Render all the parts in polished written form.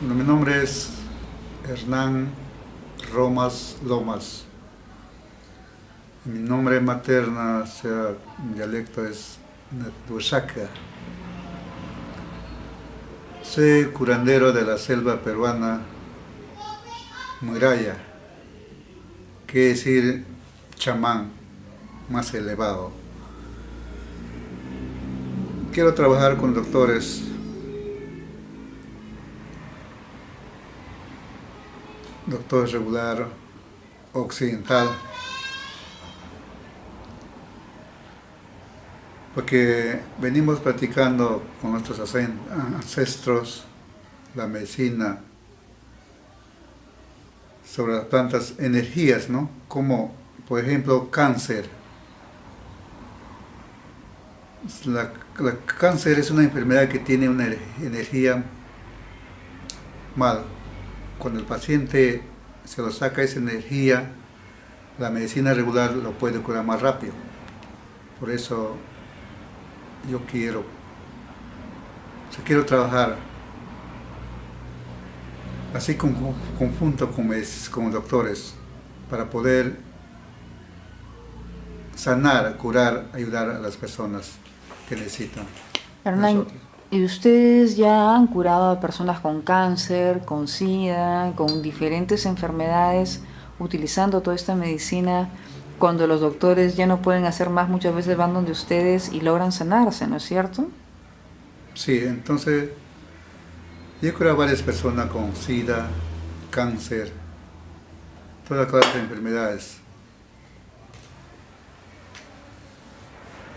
Bueno, mi nombre es Hernán Romas Lomas. Mi nombre materno, o sea, mi dialecto es Huachaca. Soy curandero de la selva peruana Muiraya, quiere decir chamán más elevado. Quiero trabajar con doctores regular occidental, porque venimos practicando con nuestros ancestros la medicina sobre las plantas, energías, ¿no? Como, por ejemplo, cáncer. La cáncer es una enfermedad que tiene una energía mal. Cuando el paciente se lo saca esa energía, la medicina regular lo puede curar más rápido. Por eso yo quiero trabajar así conjunto con doctores para poder sanar, curar, ayudar a las personas que necesitan de Hernán, nosotros. ¿y ustedes ya han curado a personas con cáncer, con SIDA, con diferentes enfermedades, utilizando toda esta medicina? Cuando los doctores ya no pueden hacer más, muchas veces van donde ustedes y logran sanarse, ¿no es cierto? Sí, entonces yo he curado a varias personas con SIDA, cáncer, toda clase de enfermedades.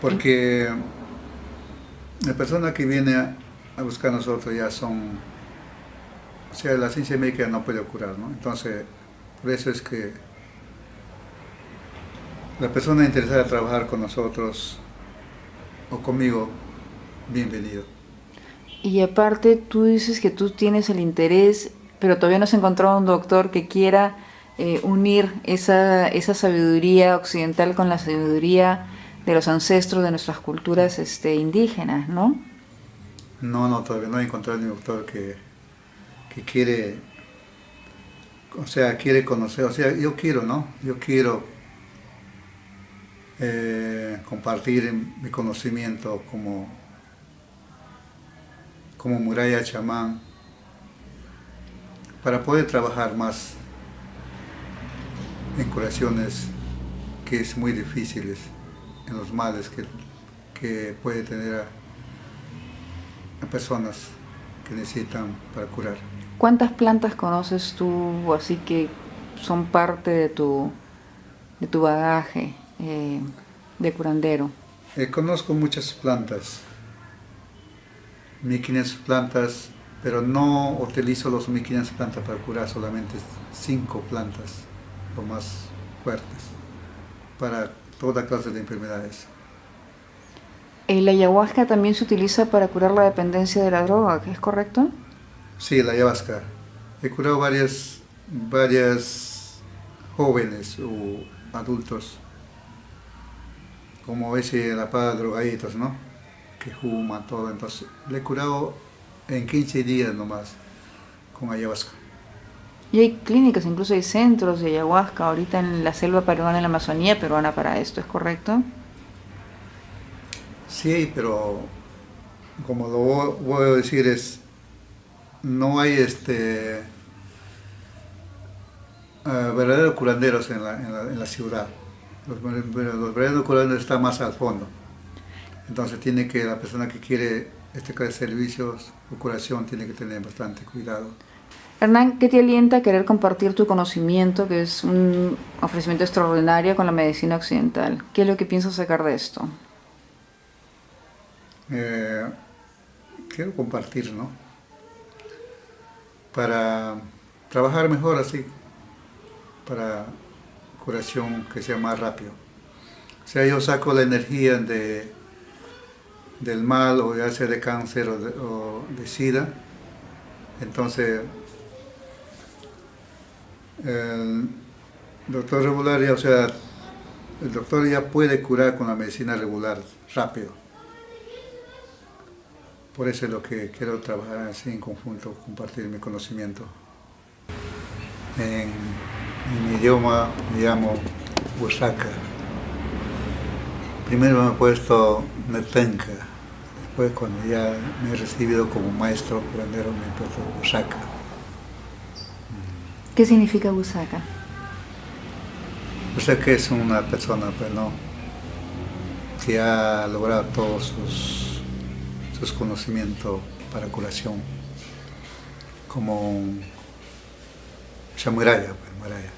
Y- Porque la persona que viene a buscar a nosotros ya son, o sea, la ciencia médica no puede curar, ¿no? Entonces, por eso es que la persona interesada en trabajar con nosotros o conmigo, bienvenido. Y aparte, tú dices que tú tienes el interés, pero todavía no has encontrado un doctor que quiera unir esa sabiduría occidental con la sabiduría de los ancestros de nuestras culturas indígenas, ¿no? No, no, todavía no he encontrado ningún doctor que quiere, o sea, quiere conocer, o sea, yo quiero, ¿no? Yo quiero compartir mi conocimiento como muralla chamán para poder trabajar más en curaciones que es muy difíciles, en los males que puede tener a personas que necesitan para curar. ¿Cuántas plantas conoces tú así que son parte de tu bagaje de curandero? Conozco muchas plantas, 1500 plantas, pero no utilizo los 1500 plantas para curar, solamente 5 plantas, lo más fuertes, para toda clase de enfermedades. La ayahuasca también se utiliza para curar la dependencia de la droga, ¿es correcto? Sí, la ayahuasca. He curado varias jóvenes o adultos, como ese la para drogaditos, ¿no? Que fuman todo. Entonces, le he curado en 15 días nomás con ayahuasca. Y hay clínicas, incluso hay centros de ayahuasca ahorita en la selva peruana, en la Amazonía peruana para esto, ¿es correcto? Sí, pero como lo voy a decir es, no hay verdaderos curanderos en la ciudad. Los verdaderos curanderos están más al fondo. Entonces tiene que la persona que quiere este clase de servicios o curación tiene que tener bastante cuidado. Hernán, ¿qué te alienta a querer compartir tu conocimiento, que es un ofrecimiento extraordinario con la medicina occidental? ¿Qué es lo que piensas sacar de esto? Eh, Quiero compartir, ¿no? Para trabajar mejor así, para curación que sea más rápido. O sea, yo saco la energía del mal, o ya sea de cáncer o de SIDA, entonces el doctor regular ya, o sea, el doctor ya puede curar con la medicina regular rápido, Por eso es lo que quiero trabajar así en conjunto, compartir mi conocimiento. En mi idioma me llamo Usaka. Primero me he puesto Netenka. Después, cuando ya me he recibido como maestro curandero, me he puesto Usaka. ¿Qué significa Usaka? Usaka es una persona, pues, ¿no?, que ha logrado todos sus conocimientos para curación, como un samuraya, pues, Maraya,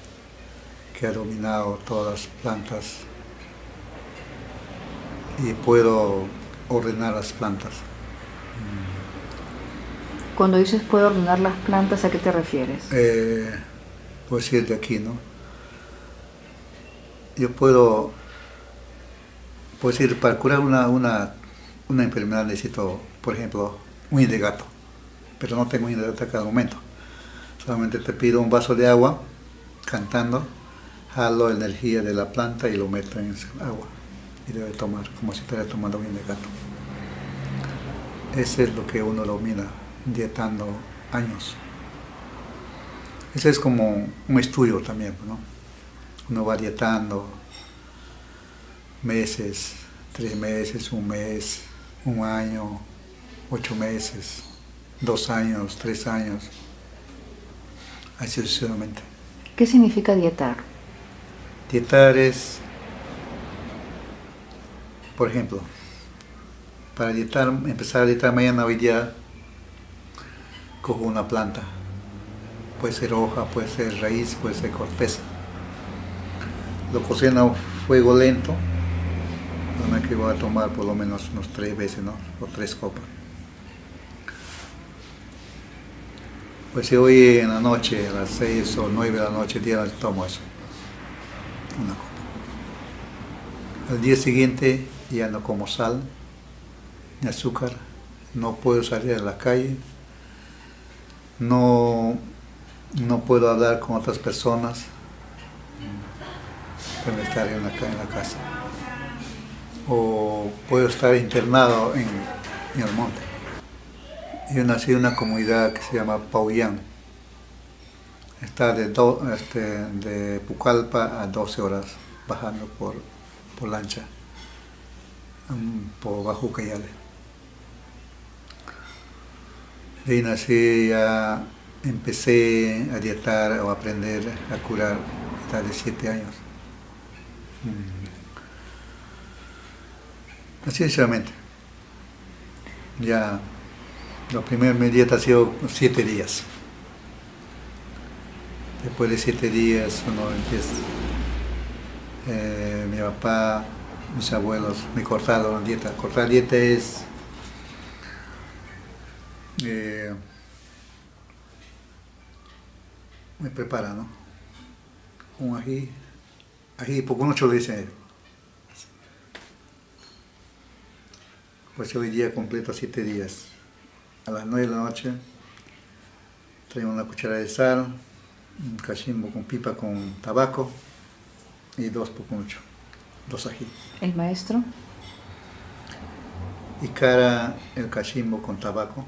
que ha dominado todas las plantas y puedo ordenar las plantas. Cuando dices puedo ordenar las plantas, ¿a qué te refieres? Puedo decir de aquí, ¿no? Yo puedo decir, para curar una enfermedad necesito, por ejemplo, uña de gato, pero no tengo uña de gato a cada momento. Solamente te pido un vaso de agua, cantando, jalo la energía de la planta y lo meto en esa agua. Y debe tomar, como si estuviera tomando uña de gato. Ese es lo que uno domina, dietando años. Ese es como un estudio también, ¿no? Uno va dietando meses, 3 meses, 1 mes, 1 año, 8 meses, 2 años, 3 años, así sucesivamente. ¿Qué significa dietar? Dietar es, por ejemplo, para dietar, empezar a dietar mañana, hoy día, cojo una planta. Puede ser hoja, puede ser raíz, puede ser corteza. Lo cocino a fuego lento, donde que voy a tomar por lo menos unos 3 veces, ¿no? O 3 copas. Pues si hoy en la noche, a las 6 o 9 de la noche, tomo eso, una copa. Al día siguiente ya no como sal, ni azúcar, no puedo salir a la calle, no puedo hablar con otras personas, puedo estar en la casa, o puedo estar internado en el monte. Yo nací en una comunidad que se llama Pauyán, está de Pucallpa a 12 horas bajando por lancha, por bajo Ucayale. De ahí nací, ya empecé a dietar o a aprender a curar hasta de 7 años. Así sucesivamente. Ya, la primera mi dieta ha sido 7 días. Después de 7 días uno empieza. Mi papá, mis abuelos me cortaron la dieta. Cortar dieta es me prepara, ¿no? Un ají, porque mucho le dicen. Pues hoy día completo 7 días. A las 9 de la noche traigo una cuchara de sal, un cachimbo con pipa con tabaco y 2 pucunucho, 2 ají. ¿El maestro? Y cara el cachimbo con tabaco.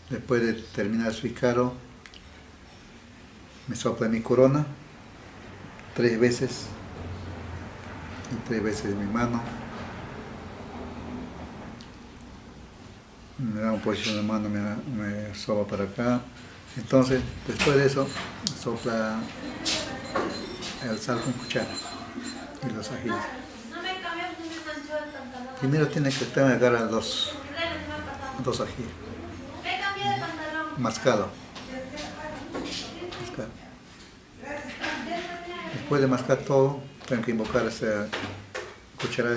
Después de terminar su icaro, me sopla mi corona 3 veces, y 3 veces en mi mano. Me da un posición de mano, me sopla para acá. Entonces, después de eso, sopla el sal con cuchara y los ajíes. Primero tiene que agarrar dos ajíes. Mascado. Después de mascar todo, tengo que invocar esa cuchara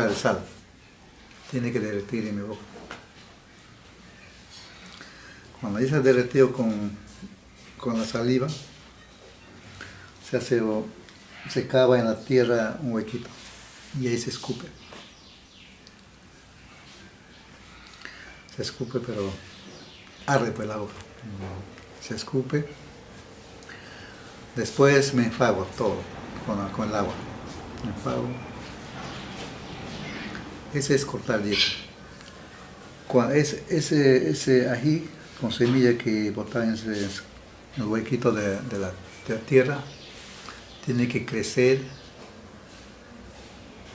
de sal. Tiene que derretir en mi boca. Cuando ya se ha derretido con la saliva, se cava en la tierra un huequito y ahí se escupe. Se escupe, pero arde por el agua. Se escupe. Después me enjuago todo con el agua. Me enjuago. ese es cortar dieta. Ese ají con semilla que botan en el huequito de la tierra, tiene que crecer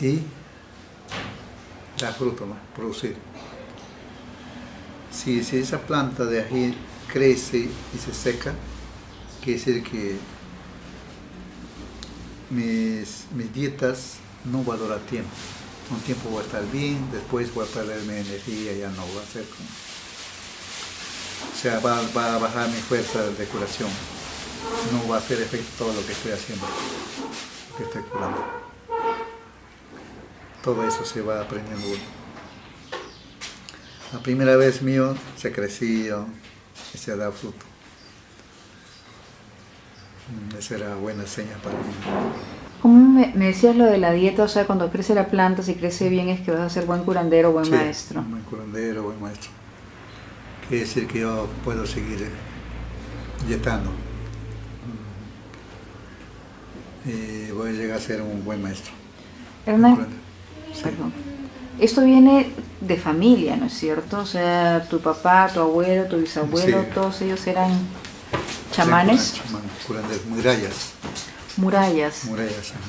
y dar fruto, ¿no? Producir. Si esa planta de ají crece y se seca, quiere decir que mis dietas no van a durar tiempo. Un tiempo voy a estar bien, después voy a perder mi energía, ya no va a ser como... O sea, va a bajar mi fuerza de curación. No va a hacer efecto todo lo que estoy haciendo, lo que estoy curando. Todo eso se va aprendiendo uno. La primera vez mío se creció y se da fruto. Esa era buena señal para mí. ¿Cómo me decías lo de la dieta? O sea, cuando crece la planta, si crece bien es que vas a ser buen curandero, buen maestro. Buen curandero, buen maestro. Quiere decir que yo puedo seguir dietando. Y voy a llegar a ser un buen maestro. Hernán, perdón. Esto viene de familia, ¿no es cierto? O sea, tu papá, tu abuelo, tu bisabuelo, todos ellos eran chamanes. Chamanes, curanderos, murallas. Murallas. Murallas, ajá.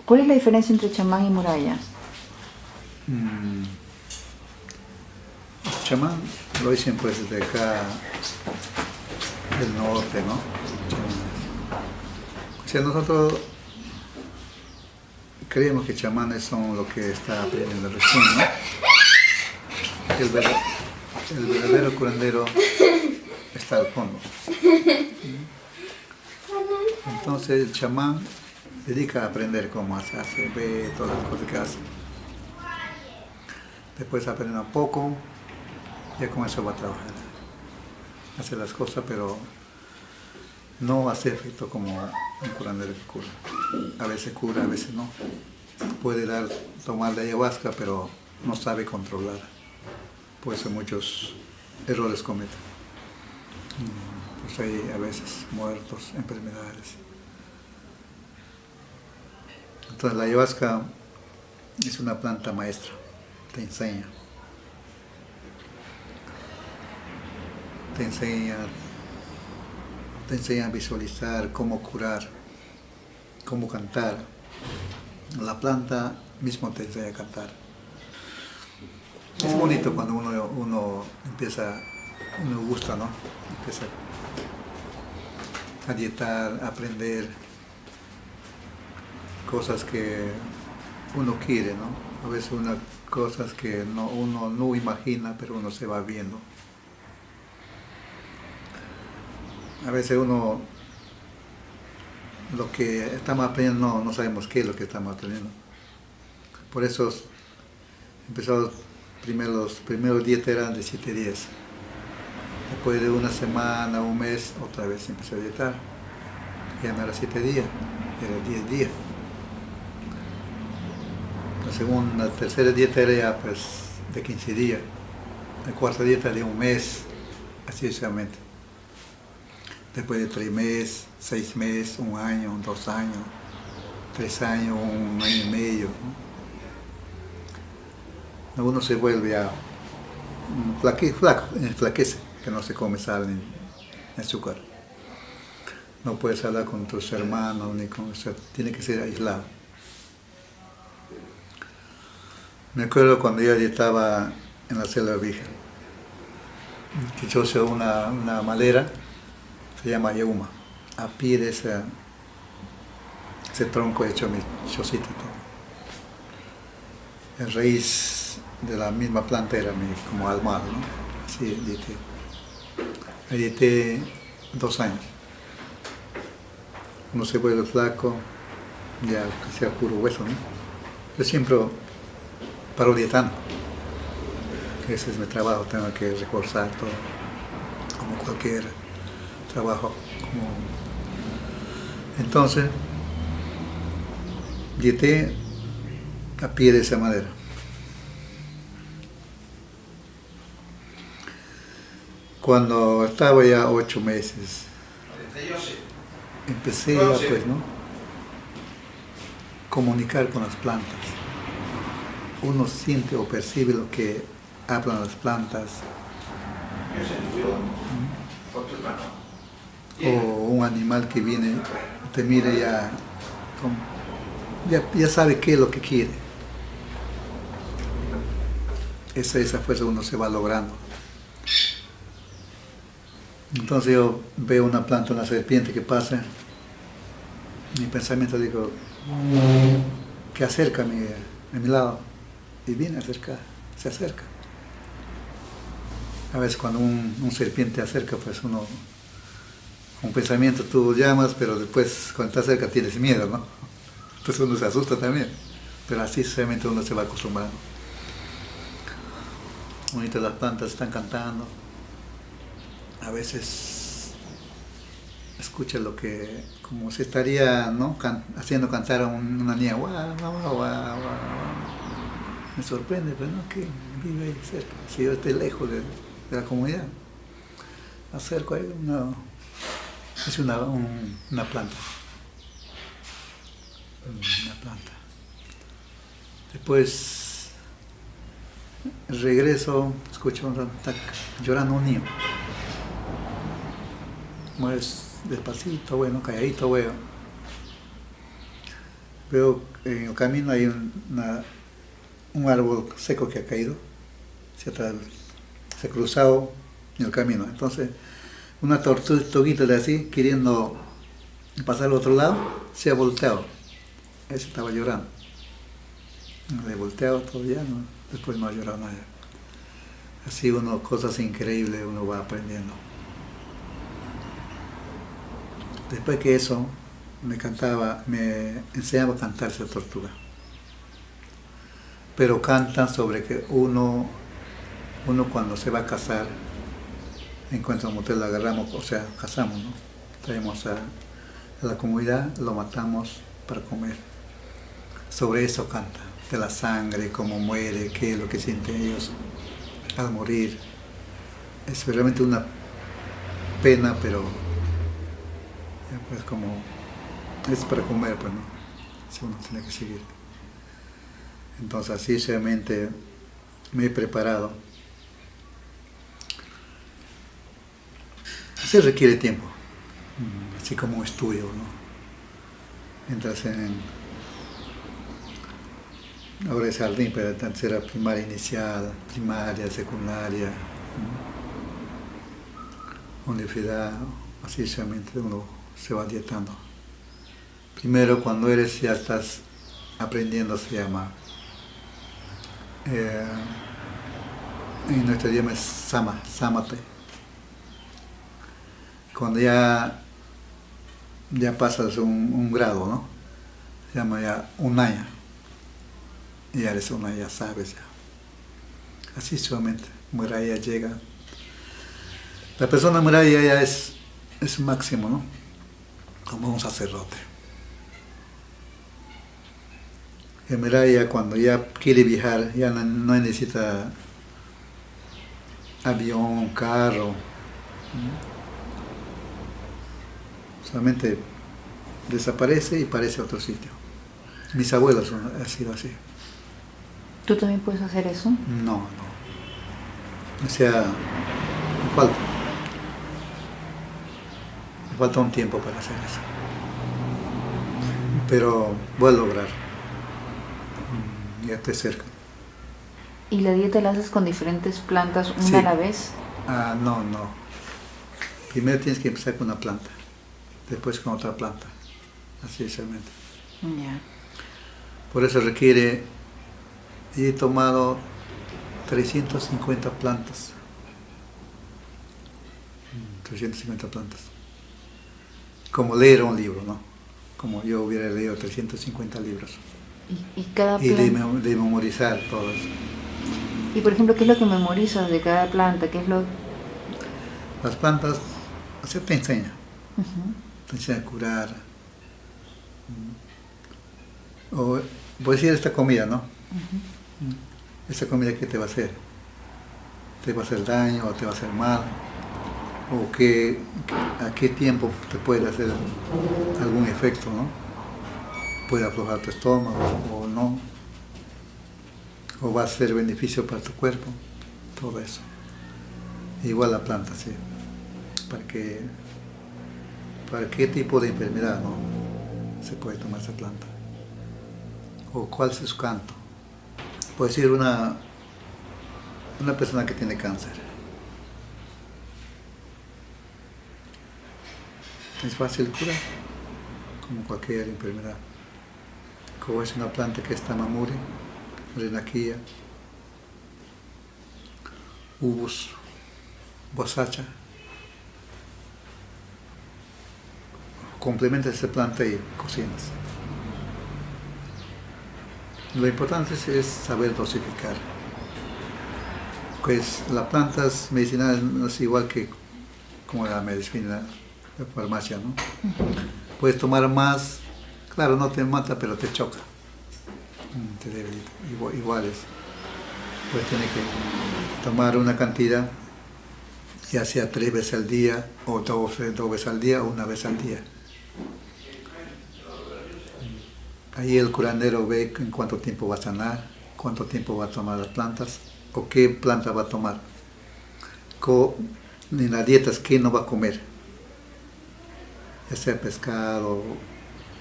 ¿Cuál es la diferencia entre chamán y muralla? Chamán lo dicen pues desde acá del norte, ¿no? O sea, nosotros creemos que chamanes son lo que está aprendiendo recién, ¿no? El verdadero curandero está al fondo. Entonces el chamán dedica a aprender cómo hace, ve todas las cosas que hace. Después aprende un poco, ya con eso va a trabajar. Hace las cosas, pero no hace efecto como un curandero que cura. A veces cura, a veces no. Puede tomar la ayahuasca, pero no sabe controlar. Por eso muchos errores cometen. Pues hay a veces muertos, enfermedades. Entonces la ayahuasca es una planta maestra, te enseña. Te enseña a visualizar cómo curar, cómo cantar. La planta mismo te enseña a cantar. Es bonito cuando uno empieza, uno gusta, ¿no? Empieza a dietar, a aprender cosas que uno quiere, ¿no? A veces cosas que uno no imagina, pero uno se va viendo. A veces uno, lo que estamos aprendiendo, no sabemos qué es lo que estamos aprendiendo. Por eso empezamos, los primeros dietas eran de 7 días. Después de una semana, un mes, otra vez empecé a dietar. Ya no era 7 días, era 10 días. La tercera dieta era ya pues de 15 días. La cuarta dieta de un mes, así sucesivamente. Después de 3 meses, 6 meses, 1 año, 2 años, 3 años, 1 año y medio, ¿no? Uno se vuelve a enflaquece, que no se come sal ni azúcar. No puedes hablar con tus hermanos, ni con, o sea, tiene que ser aislado. Me acuerdo cuando yo estaba en la selva virgen, que yo usé una madera, se llama yauma. A pie de ese tronco he hecho mi chocito y todo. La raíz de la misma planta era como almohada, ¿no? Así dieté. Ahí dieté 2 años. Uno se vuelve flaco, ya que sea puro hueso, ¿no? Yo siempre paro dietando. Ese es mi trabajo, tengo que reforzar todo, como cualquier trabajo. Entonces, dieté a pie de esa madera. Cuando estaba ya 8 meses, empecé a, pues, ¿no?, comunicar con las plantas. uno siente o percibe lo que hablan las plantas, o un animal que viene, te mira ya, ya sabe qué es lo que quiere. Esa fuerza uno se va logrando. Entonces yo veo una planta, una serpiente que pasa, mi pensamiento digo, que acerca a mi lado, y viene a acercar, se acerca. A veces cuando un serpiente acerca, pues uno, un pensamiento tú llamas, pero después cuando está cerca tienes miedo, ¿no? Entonces uno se asusta también, pero así solamente uno se va acostumbrando. Ahorita las plantas están cantando, a veces escucha lo que, como se estaría, ¿no? Haciendo cantar a una niña, guau, guau, guau, guau, guau. Me sorprende, pero no, que vive ahí cerca, si yo estoy lejos de la comunidad, acerco ahí es una planta, una planta. Después regreso, escucho está llorando un niño. Pues despacito, bueno, calladito veo en el camino hay un árbol seco que ha caído, se ha cruzado en el camino. Entonces, una tortuguita de así, queriendo pasar al otro lado, se ha volteado. Ese estaba llorando. Le he volteado todavía, ¿no? Después no ha llorado nada. Así cosas increíbles uno va aprendiendo. Después que eso, me enseñaba a cantar esa tortuga. Pero cantan sobre que uno cuando se va a casar, encuentra un motel, lo agarramos, o sea, cazamos, ¿no? Traemos a la comunidad, lo matamos para comer. Sobre eso canta, de la sangre, cómo muere, qué es lo que sienten ellos al morir. Es realmente una pena, pero pues como es para comer, pues no, si uno tiene que seguir. Entonces así realmente me he preparado. Se requiere tiempo, así como un estudio, ¿no? Entras ahora es jardín, pero antes era primaria inicial, primaria, secundaria, universidad, así realmente uno se va dietando. Primero cuando ya estás aprendiendo, se llama, en nuestro idioma es samate. Cuando ya pasas un grado, ¿no? Se llama ya unaya. Y ya eres unaya, ya sabes ya. Así solamente, muralla llega. La persona muralla ya es máximo, ¿no? Como un sacerdote. El muralla cuando ya quiere viajar, ya no necesita avión, carro. Solamente desaparece y parece otro sitio. Mis abuelos han sido así. ¿Tú también puedes hacer eso? No. O sea, me falta un tiempo para hacer eso. Pero voy a lograr. Ya estoy cerca. ¿Y la dieta la haces con diferentes plantas una a la vez? No. Primero tienes que empezar con una planta. Después con otra planta, así realmente. Yeah. Por eso requiere, he tomado 350 plantas. 350 plantas. Como leer un libro, ¿no? Como yo hubiera leído 350 libros. ¿Y cada planta? Y de memorizar todo eso. Y por ejemplo, ¿qué es lo que memorizas de cada planta? ¿Qué es lo...? Las plantas, o sea, te enseña. Te enseña a curar. O voy a decir esta comida, ¿no? Esta comida, ¿qué te va a hacer? ¿Te va a hacer daño o te va a hacer mal? ¿O a qué tiempo te puede hacer algún efecto, ¿no? Puede aflojar tu estómago o no. o va a ser beneficio para tu cuerpo, todo eso. Igual la planta, sí. Para qué tipo de enfermedad, ¿no? Se puede tomar esa planta. O cuál es su canto. Puede ser una persona que tiene cáncer. Es fácil curar, como cualquier enfermedad. Como es una planta que es tamamuri, renaquilla, ubus, bosacha. Complementa esa planta y cocinas. Lo importante es saber dosificar. Pues las plantas medicinales no es igual que como la medicina de farmacia, ¿no? Puedes tomar más, claro, no te mata, pero te choca. Te debilita, iguales. Pues tienes que tomar una cantidad, ya sea 3 veces al día, o 2 veces al día, o 1 vez al día. Ahí el curandero ve en cuánto tiempo va a sanar, cuánto tiempo va a tomar las plantas, o qué planta va a tomar. En las dietas, qué no va a comer. Ya sea pescado,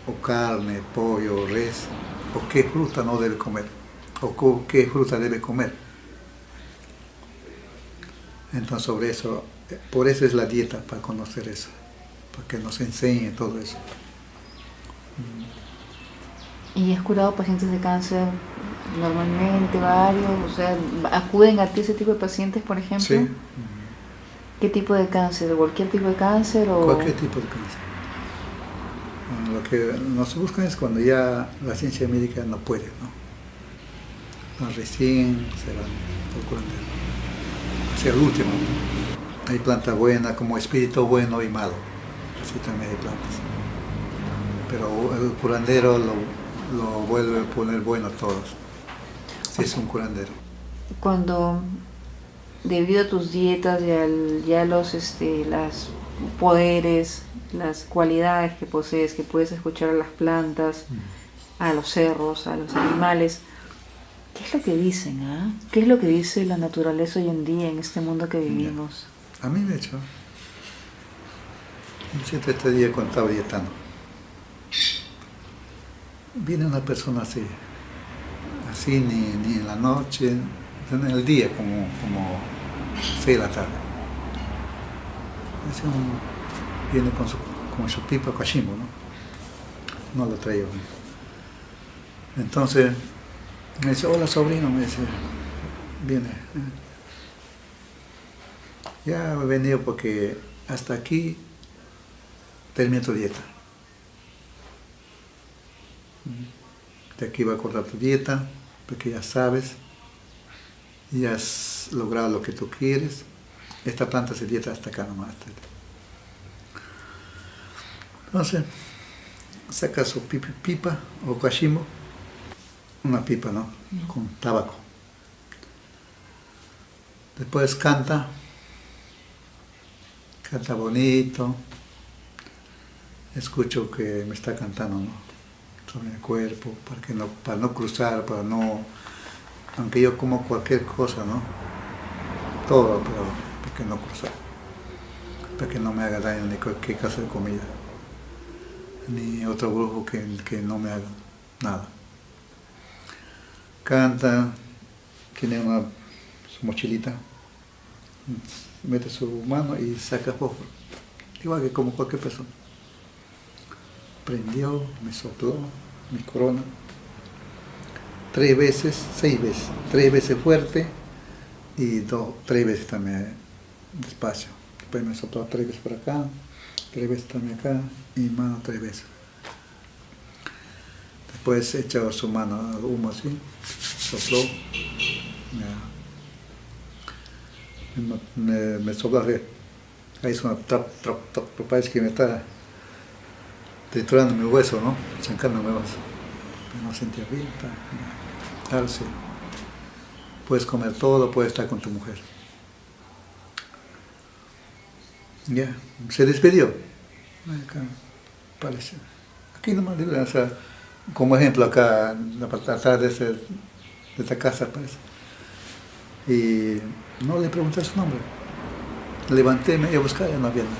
o carne, pollo, res, o qué fruta no debe comer, o qué fruta debe comer. Entonces sobre eso, por eso es la dieta, para conocer eso, para que nos enseñe todo eso. ¿Y has curado pacientes de cáncer normalmente, varios? O sea, ¿acuden a ti ese tipo de pacientes, por ejemplo? Sí. ¿Qué tipo de cáncer? ¿Cualquier tipo de cáncer? O... Cualquier tipo de cáncer. Lo que nos buscan es cuando ya la ciencia médica no puede, ¿no? Recién se van procurando hacia el último, ¿no? Hay planta buena como espíritu bueno y malo, así también hay plantas. Pero el curandero lo vuelve a poner bueno a todos, si es un curandero. Cuando, debido a tus dietas y a los poderes, las cualidades que posees, que puedes escuchar a las plantas, a los cerros, a los animales, ¿qué es lo que dicen? ¿Ah? ¿Qué es lo que dice la naturaleza hoy en día en este mundo que vivimos? A mí me echó. Siempre este día cuando estaba dietando, viene una persona así ni en la noche, en el día como 6 de la tarde. Viene con su pipa kashimo, ¿no? No lo traigo. Entonces me dice, hola sobrino, me dice, viene. Ya he venido porque hasta aquí terminé tu dieta. De aquí va a cortar tu dieta, porque ya sabes, ya has logrado lo que tú quieres. Esta planta se dieta hasta acá nomás. Entonces, saca su pipa o kashimo, una pipa, ¿no? Con tabaco. Después canta bonito. Escucho que me está cantando, ¿no? Sobre el cuerpo, para no cruzar, aunque yo como cualquier cosa, ¿no? Todo, pero para que no cruzar, para que no me haga daño ni cualquier clase de comida, ni otro brujo que no me haga nada. Canta, tiene su mochilita, mete su mano y saca fósforo, igual que como cualquier persona. Prendió, me sopló mi corona 3 veces, 6 veces, 3 veces fuerte y 3 veces también despacio. Después me sopló 3 veces por acá, 3 veces también acá y mi mano 3 veces. Después echó su mano al humo así, sopló, me sopló así. Ahí suena trap, parece que me está triturando mi hueso, ¿no? Chancando mi hueso. No sentía bien, claro, sí. Puedes comer todo, puedes estar con tu mujer. Ya, se despidió. Acá, parece. Aquí nomás, o sea, como ejemplo, acá, atrás de ese de esta casa, parece. Y no le pregunté su nombre. Levanté, me iba a buscar, ya no había nadie.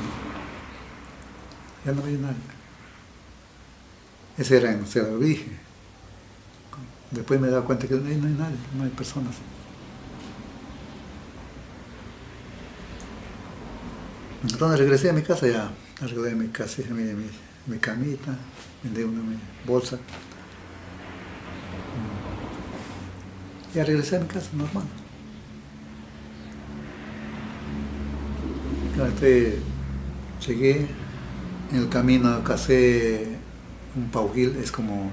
Ya no había nadie. Ese era en Cerro Virgen. Después me he dado cuenta que no hay nadie, no hay personas. Entonces regresé a mi casa, ya arreglé mi casa, mi camita, vendí mi bolsa. Ya regresé a mi casa, normal. Llegué, en el camino cacé un paujil, es como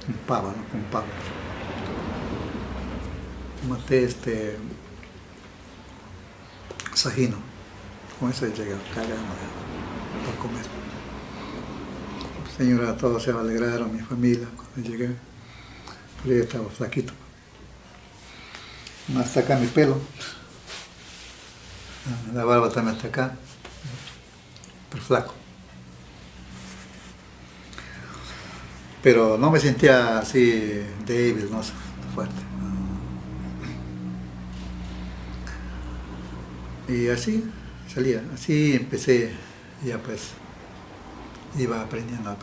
un pavo, ¿no? Un pavo. Maté sajino. Con eso llegué acá para comer. Señora, todos se alegraron, mi familia, cuando llegué. Pero yo estaba flaquito. Hasta acá mi pelo. La barba también hasta acá. Pero flaco. Pero no me sentía así débil, no fuerte. Y así salía, así empecé, ya pues iba aprendiendo.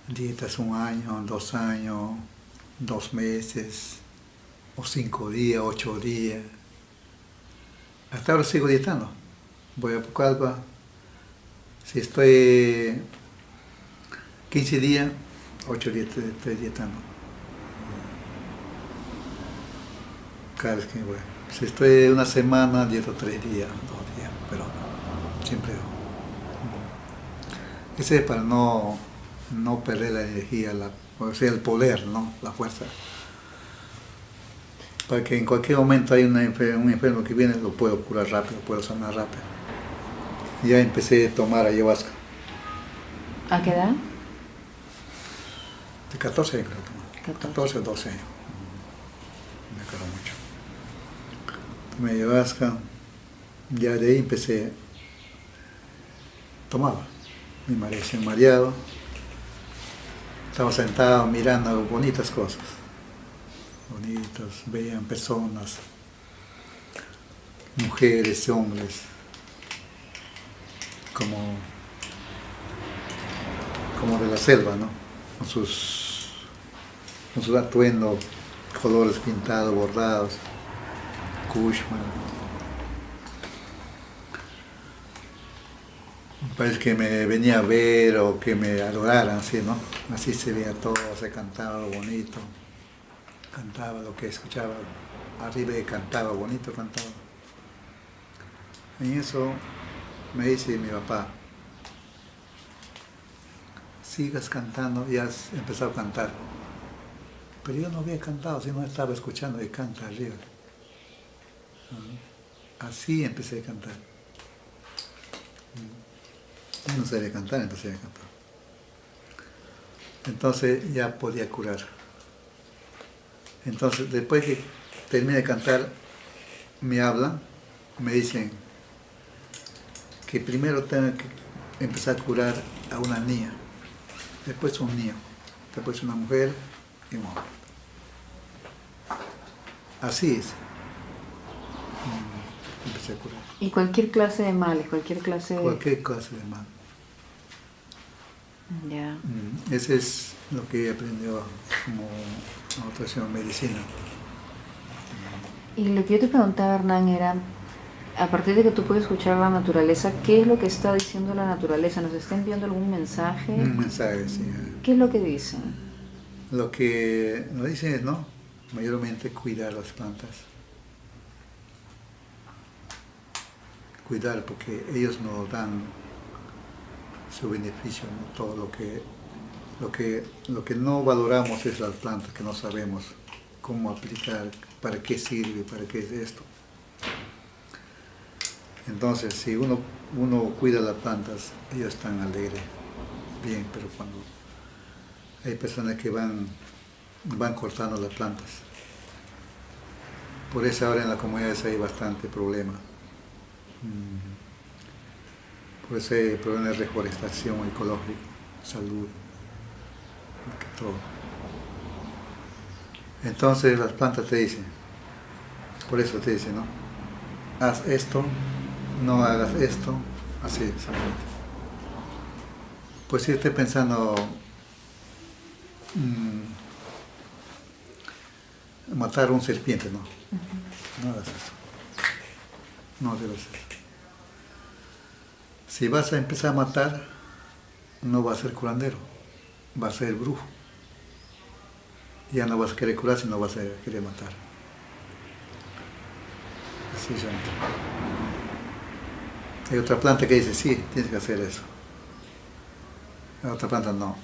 Dietas 1 año, 2 años, 2 meses, o 5 días, 8 días. Hasta ahora sigo dietando. Voy a Pucallpa. Si estoy 15 días, 8 días estoy dietando. Cada vez que voy. Si estoy 1 semana, dieto 3 días, 2 días, pero no, siempre. Ese es para no perder la energía, o sea, el poder, ¿no? La fuerza. Para que en cualquier momento hay un enfermo que viene, lo puedo curar rápido, lo puedo sanar rápido. Ya empecé a tomar ayahuasca. ¿A qué edad? De 14 años creo que 14 o 12 años. Me acuerdo mucho. Tomé ayahuasca, ya de ahí empecé, tomaba, me parecía mareado, estaba sentado mirando bonitas cosas, veían personas, mujeres, hombres, como de la selva, ¿no? Con sus atuendos, colores pintados, bordados. Kushman. Parece que me venía a ver o que me adoraran, así, ¿no? Así se veía todo, se cantaba bonito, cantaba lo que escuchaba, arriba y cantaba bonito, cantaba. En eso me dice mi papá, sigas cantando, y has empezado a cantar. Pero yo no había cantado, sino estaba escuchando y canta arriba. Así empecé a cantar. Yo no sabía cantar, empecé a cantar. Entonces ya podía curar. Entonces después que terminé de cantar, me hablan, me dicen que primero tengo que empezar a curar a una niña, después un niño, después una mujer y un hombre. Así es. Empecé a curar. Y cualquier clase de males, cualquier clase de... Cualquier clase de mal. Ya. Ese es lo que he aprendido como anotación medicina. Y lo que yo te preguntaba, Hernán, era, a partir de que tú puedes escuchar la naturaleza, ¿qué es lo que está diciendo la naturaleza? ¿Nos está enviando algún mensaje? Un mensaje, sí. ¿Qué es lo que dicen? Lo que nos dicen es, ¿no? Mayormente cuidar las plantas. Cuidar porque ellos nos dan su beneficio, ¿no? Todo lo que no valoramos es las plantas, que no sabemos cómo aplicar, para qué sirve, para qué es esto. Entonces, si uno cuida las plantas, ellos están alegres, bien, pero cuando hay personas que van cortando las plantas, por eso ahora en las comunidades hay bastante problema. Por eso hay problemas de reforestación ecológica, salud, más que todo. Entonces las plantas te dicen, por eso te dicen, ¿no? Haz esto, no hagas esto, así, solamente. Pues si estoy pensando matar a un serpiente, ¿no? No hagas eso. No debes hacer. Si vas a empezar a matar, no vas a ser curandero, vas a ser brujo. Ya no vas a querer curar, sino vas a querer matar. Así es. Hay otra planta que dice, sí, tienes que hacer eso. La otra planta no.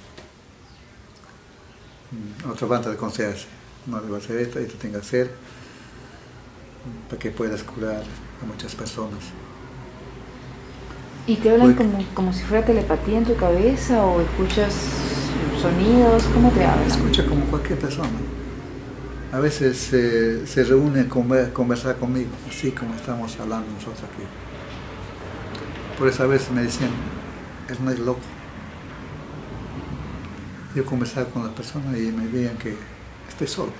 Otra planta te aconseja, no debes hacer esto tienes que hacer para que puedas curar a muchas personas. ¿Y te hablan como si fuera telepatía en tu cabeza o escuchas sonidos? ¿Cómo te hablan? Escucha como cualquier persona. A veces se reúne a conversar conmigo, así como estamos hablando nosotros aquí. Por eso a veces me dicen, él no es loco. Yo conversaba con las personas y me veían que estoy solo.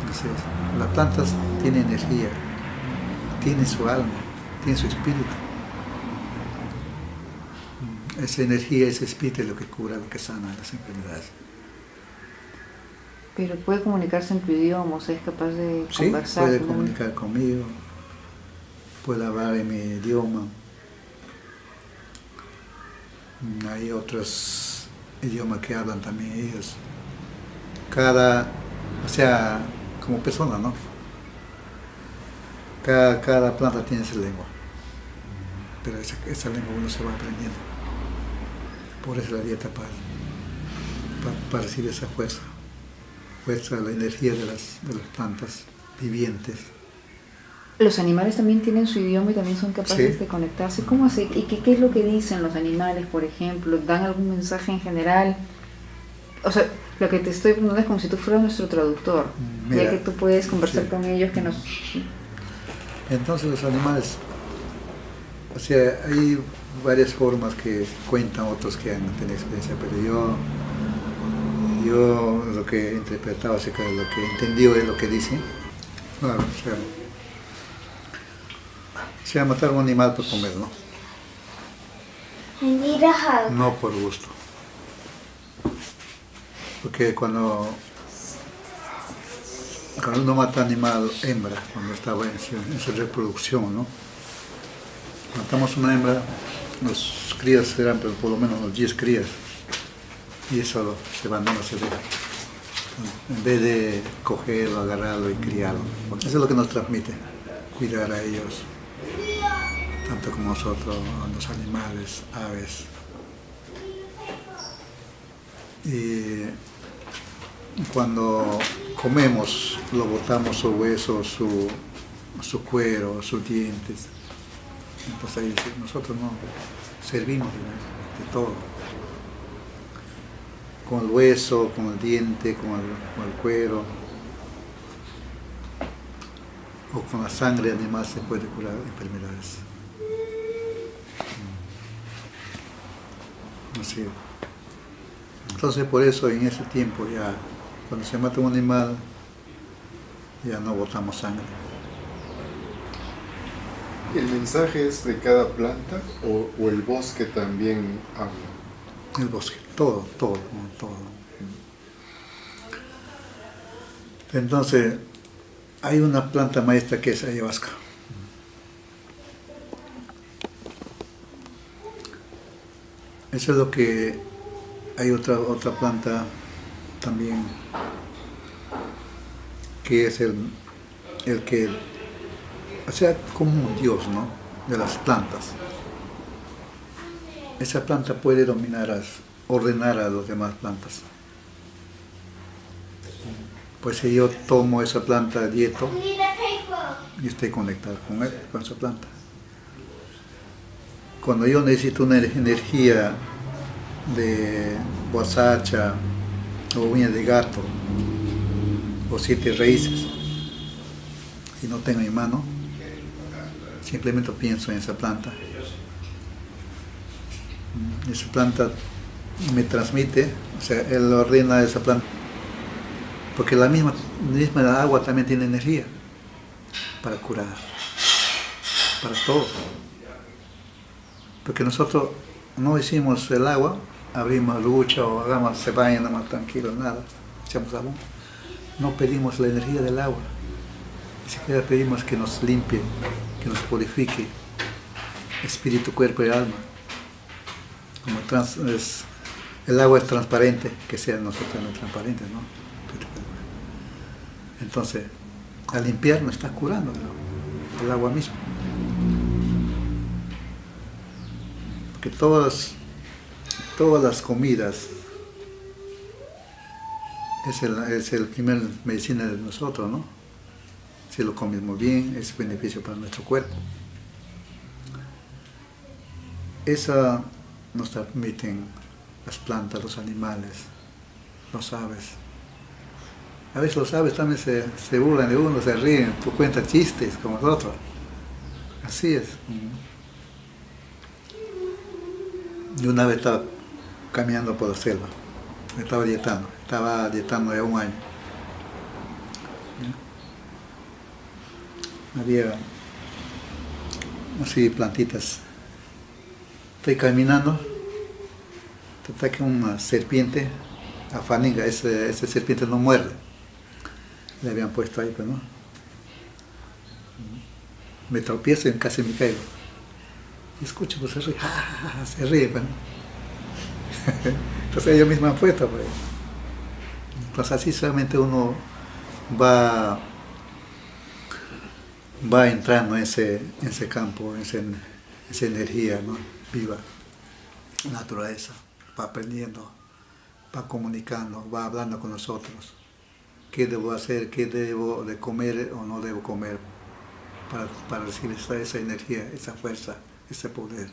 Entonces, las plantas tienen energía, tienen su alma, tienen su espíritu. Esa energía, ese espíritu es lo que cura, lo que sana las enfermedades. Pero puede comunicarse en tu idioma, o sea, es capaz de conversar. Sí, puede comunicar conmigo, puede hablar en mi idioma. Hay otros idiomas que hablan también ellos. O sea, como persona, ¿no? Cada planta tiene su lengua, pero esa lengua uno se va aprendiendo. Por eso la dieta para recibir esa fuerza, la energía de las plantas vivientes. Los animales también tienen su idioma y también son capaces de conectarse. ¿Cómo hace? ¿Y qué es lo que dicen los animales, por ejemplo? ¿Dan algún mensaje en general? O sea, lo que te estoy preguntando es como si tú fueras nuestro traductor, mira, ya que tú puedes conversar con ellos que nos... Entonces los animales, o sea, hay varias formas que cuentan otros que han tenido experiencia, pero yo lo que he interpretado acerca de lo que he entendido es lo que dicen. Claro, o sea, matar a un animal por comer, ¿no? No por gusto. Porque cuando uno mata animal hembra, cuando estaba en su reproducción, ¿no? Matamos una hembra, los crías serán por lo menos los 10 crías, y eso se abandona, se deja. En vez de cogerlo, agarrarlo y criarlo. Porque eso es lo que nos transmite, cuidar a ellos, tanto como nosotros, a los animales, aves. Y cuando comemos, lo botamos su hueso, su cuero, sus dientes. Entonces ahí nosotros no servimos de todo. Con el hueso, con el diente, con el cuero, o con la sangre animal se puede curar enfermedades. Así es. Entonces por eso en ese tiempo ya, cuando se mata un animal, ya no botamos sangre. ¿El mensaje es de cada planta o el bosque también habla? El bosque, todo. Entonces, hay una planta maestra que es ayahuasca. Eso es lo que... Hay otra planta también que es el que... O sea, como un dios, ¿no? De las plantas. Esa planta puede ordenar a las demás plantas. Pues si yo tomo esa planta dieto, y estoy conectado con esa planta. Cuando yo necesito una energía de guasacha, o uña de gato, o 7 raíces, si no tengo en mi mano, simplemente pienso en esa planta. Esa planta me transmite, o sea, él ordena esa planta, porque la misma agua también tiene energía para curar, para todo. Porque nosotros no hicimos el agua, abrimos ducha o hagamos, se baña nada más tranquilo, nada, echamos agua. No pedimos la energía del agua, ni siquiera pedimos que nos limpie, que nos purifique, espíritu, cuerpo y alma. Como el agua es transparente, que sea nosotros también transparentes, ¿no? Entonces, al limpiar nos está curando, ¿no? El agua misma. Porque todas las comidas es el primer medicina de nosotros, ¿no? Si lo comemos bien, es beneficio para nuestro cuerpo. Esa nos transmiten las plantas, los animales, los aves. A veces los aves también se burlan de uno, se ríen, cuentan chistes como nosotros. Así es. Yo una vez estaba caminando por la selva, estaba dietando ya un año. Había así plantitas. Estoy caminando, te ataca una serpiente, afaninga, esa serpiente no muerde. Le habían puesto ahí, pero no. Me tropiezo y casi me caigo. Y escucho, pues se ríe, se ríe, pues. Entonces ellos mismos han puesto, pues. Entonces así solamente uno va entrando en ese campo, en esa energía, ¿no? Viva, naturaleza, va aprendiendo, va comunicando, va hablando con nosotros. ¿Qué debo hacer? ¿Qué debo de comer o no debo comer para recibir esa energía, esa fuerza, ese poder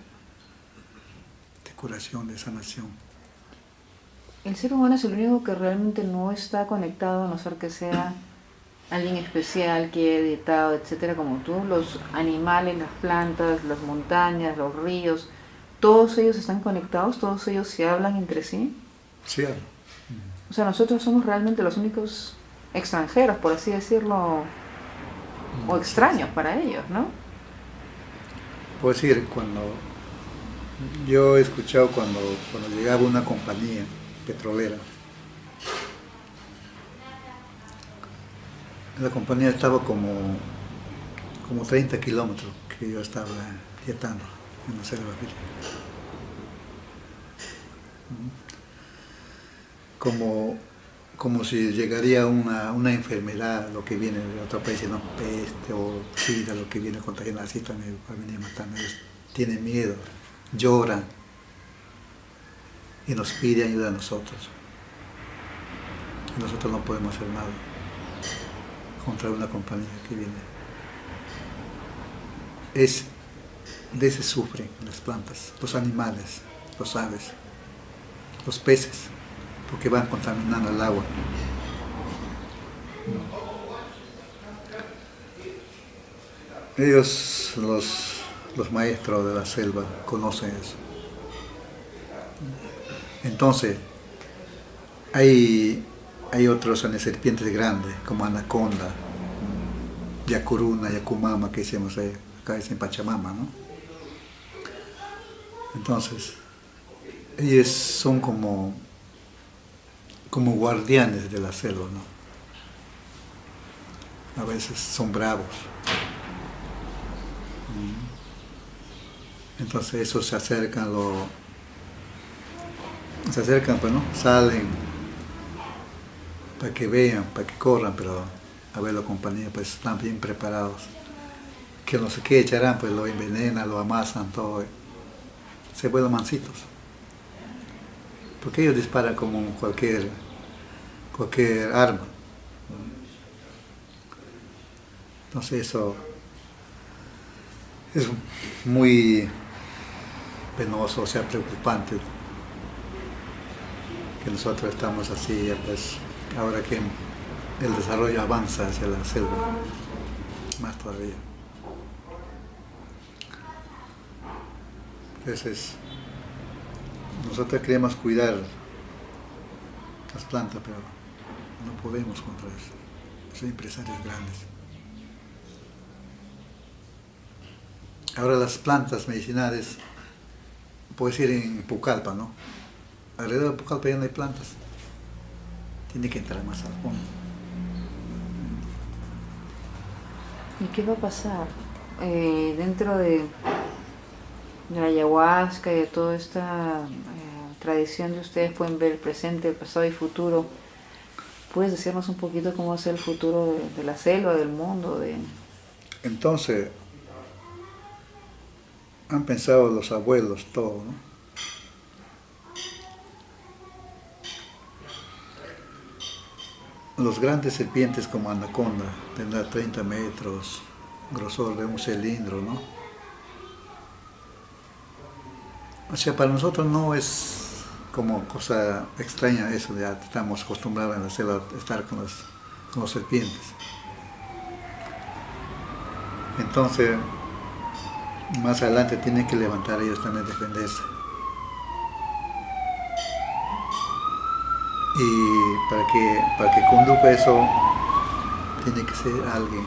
de curación, de sanación? El ser humano es el único que realmente no está conectado, a no ser que sea alguien especial que haya dietado, etcétera, como tú. Los animales, las plantas, las montañas, los ríos, todos ellos están conectados, todos ellos se hablan entre sí. Sí. O sea, nosotros somos realmente los únicos extranjeros, por así decirlo, o extraños para ellos, ¿no? Puedo decir, yo he escuchado cuando llegaba una compañía petrolera, la compañía estaba como 30 kilómetros que yo estaba dietando en la selva virgen. Como si llegaría una enfermedad, lo que viene de otro país, ¿no? Peste o sida, lo que viene contagiando, así también va a venir matando. Ellos tienen miedo, lloran y nos piden ayuda a nosotros. Y nosotros no podemos hacer nada contra una compañía que viene. De ese sufren las plantas, los animales, los aves, los peces, porque van contaminando el agua. Ellos, los maestros de la selva, conocen eso. Entonces, hay otros serpientes grandes, como anaconda, yacuruna, yacumama, que decimos acá es en Pachamama, ¿no? Entonces, ellos son como guardianes de la selva, ¿no? A veces son bravos. Entonces esos se acercan, pues, ¿no? Salen para que vean, para que corran, pero a ver la compañía, pues están bien preparados. Que no sé qué echarán, pues lo envenenan, lo amasan, todo. Se vuelven mansitos. Porque ellos disparan como cualquier arma. Entonces eso es muy penoso, o sea, preocupante que nosotros estamos así, pues ahora que el desarrollo avanza hacia la selva, más todavía. Entonces, nosotros queremos cuidar las plantas, pero no podemos contra eso. Son empresarios grandes. Ahora las plantas medicinales, puedes ir en Pucallpa, ¿no? Alrededor de Pucallpa ya no hay plantas. Tiene que entrar más al fondo. ¿Y qué va a pasar dentro de la ayahuasca y de toda esta tradición de ustedes? Pueden ver el presente, el pasado y futuro. ¿Puedes decirnos un poquito cómo va a ser el futuro de la selva, del mundo? Entonces, han pensado los abuelos todo, ¿no? Los grandes serpientes como anaconda tendrán 30 metros, grosor de un cilindro, ¿no? O sea, para nosotros no es como cosa extraña eso, ya estamos acostumbrados en la selva a estar con los serpientes. Entonces, más adelante tienen que levantar ellos también, defenderse. Y para que conduzca eso, tiene que ser alguien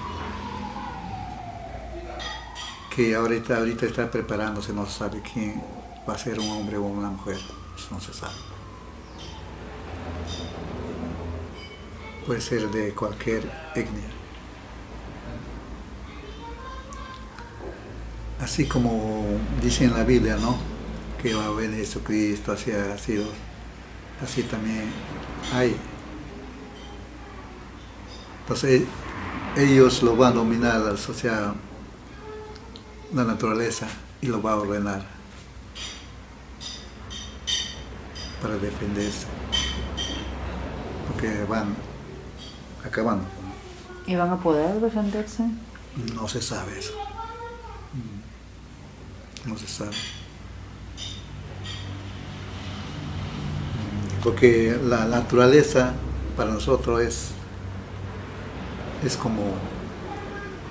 que ahorita está preparándose, no se sabe quién va a ser, un hombre o una mujer, eso no se sabe. Puede ser de cualquier etnia. Así como dice en la Biblia, ¿no? Que va a venir Jesucristo, así también hay. Entonces ellos lo van a dominar, o sea, la naturaleza, y lo va a ordenar para defenderse, porque van acabando. ¿Y van a poder defenderse? No se sabe eso. No se sabe. Porque la naturaleza para nosotros es como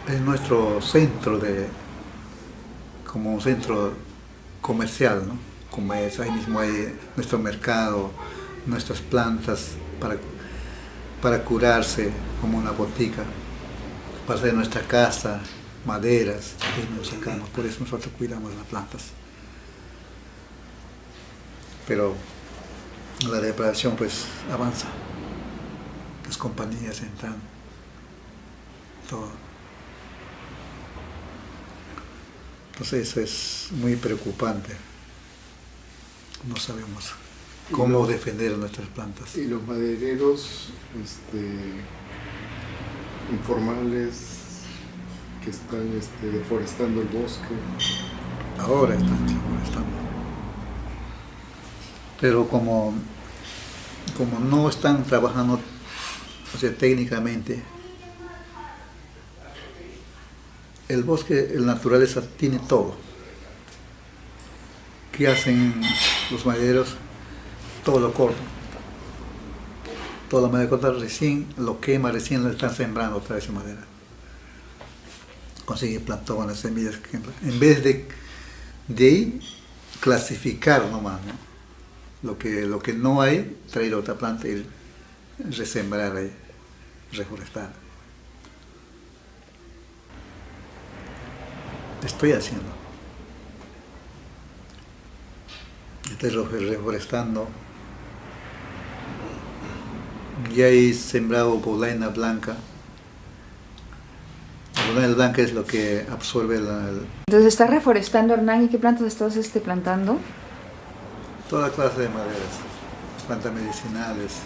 es nuestro centro como un centro comercial, ¿no? Como es, ahí mismo hay nuestro mercado, nuestras plantas para curarse, como una botica, para hacer nuestra casa, maderas, y nos sacamos, por eso nosotros cuidamos las plantas. Pero la depredación pues avanza, las compañías entran, todo. Entonces eso es muy preocupante. No sabemos cómo defender nuestras plantas. Y los madereros informales que están deforestando el bosque. Ahora están deforestando. Pero como no están trabajando, o sea, técnicamente, el bosque, la naturaleza tiene todo. ¿Qué hacen los madereros? Todo lo cortan. Toda la madera corta recién lo quema, recién lo están sembrando otra vez en madera. Consigue plantones, semillas. En vez de ahí clasificar nomás, ¿no? Lo que no hay, traer otra planta y resembrar ahí, reforestar. Estoy haciendo. Estoy reforestando. Ya he sembrado bolaina blanca. La bolaina blanca es lo que absorbe Entonces, ¿estás reforestando, Hernán? ¿Y qué plantas estás plantando? toda clase de maderas, plantas medicinales.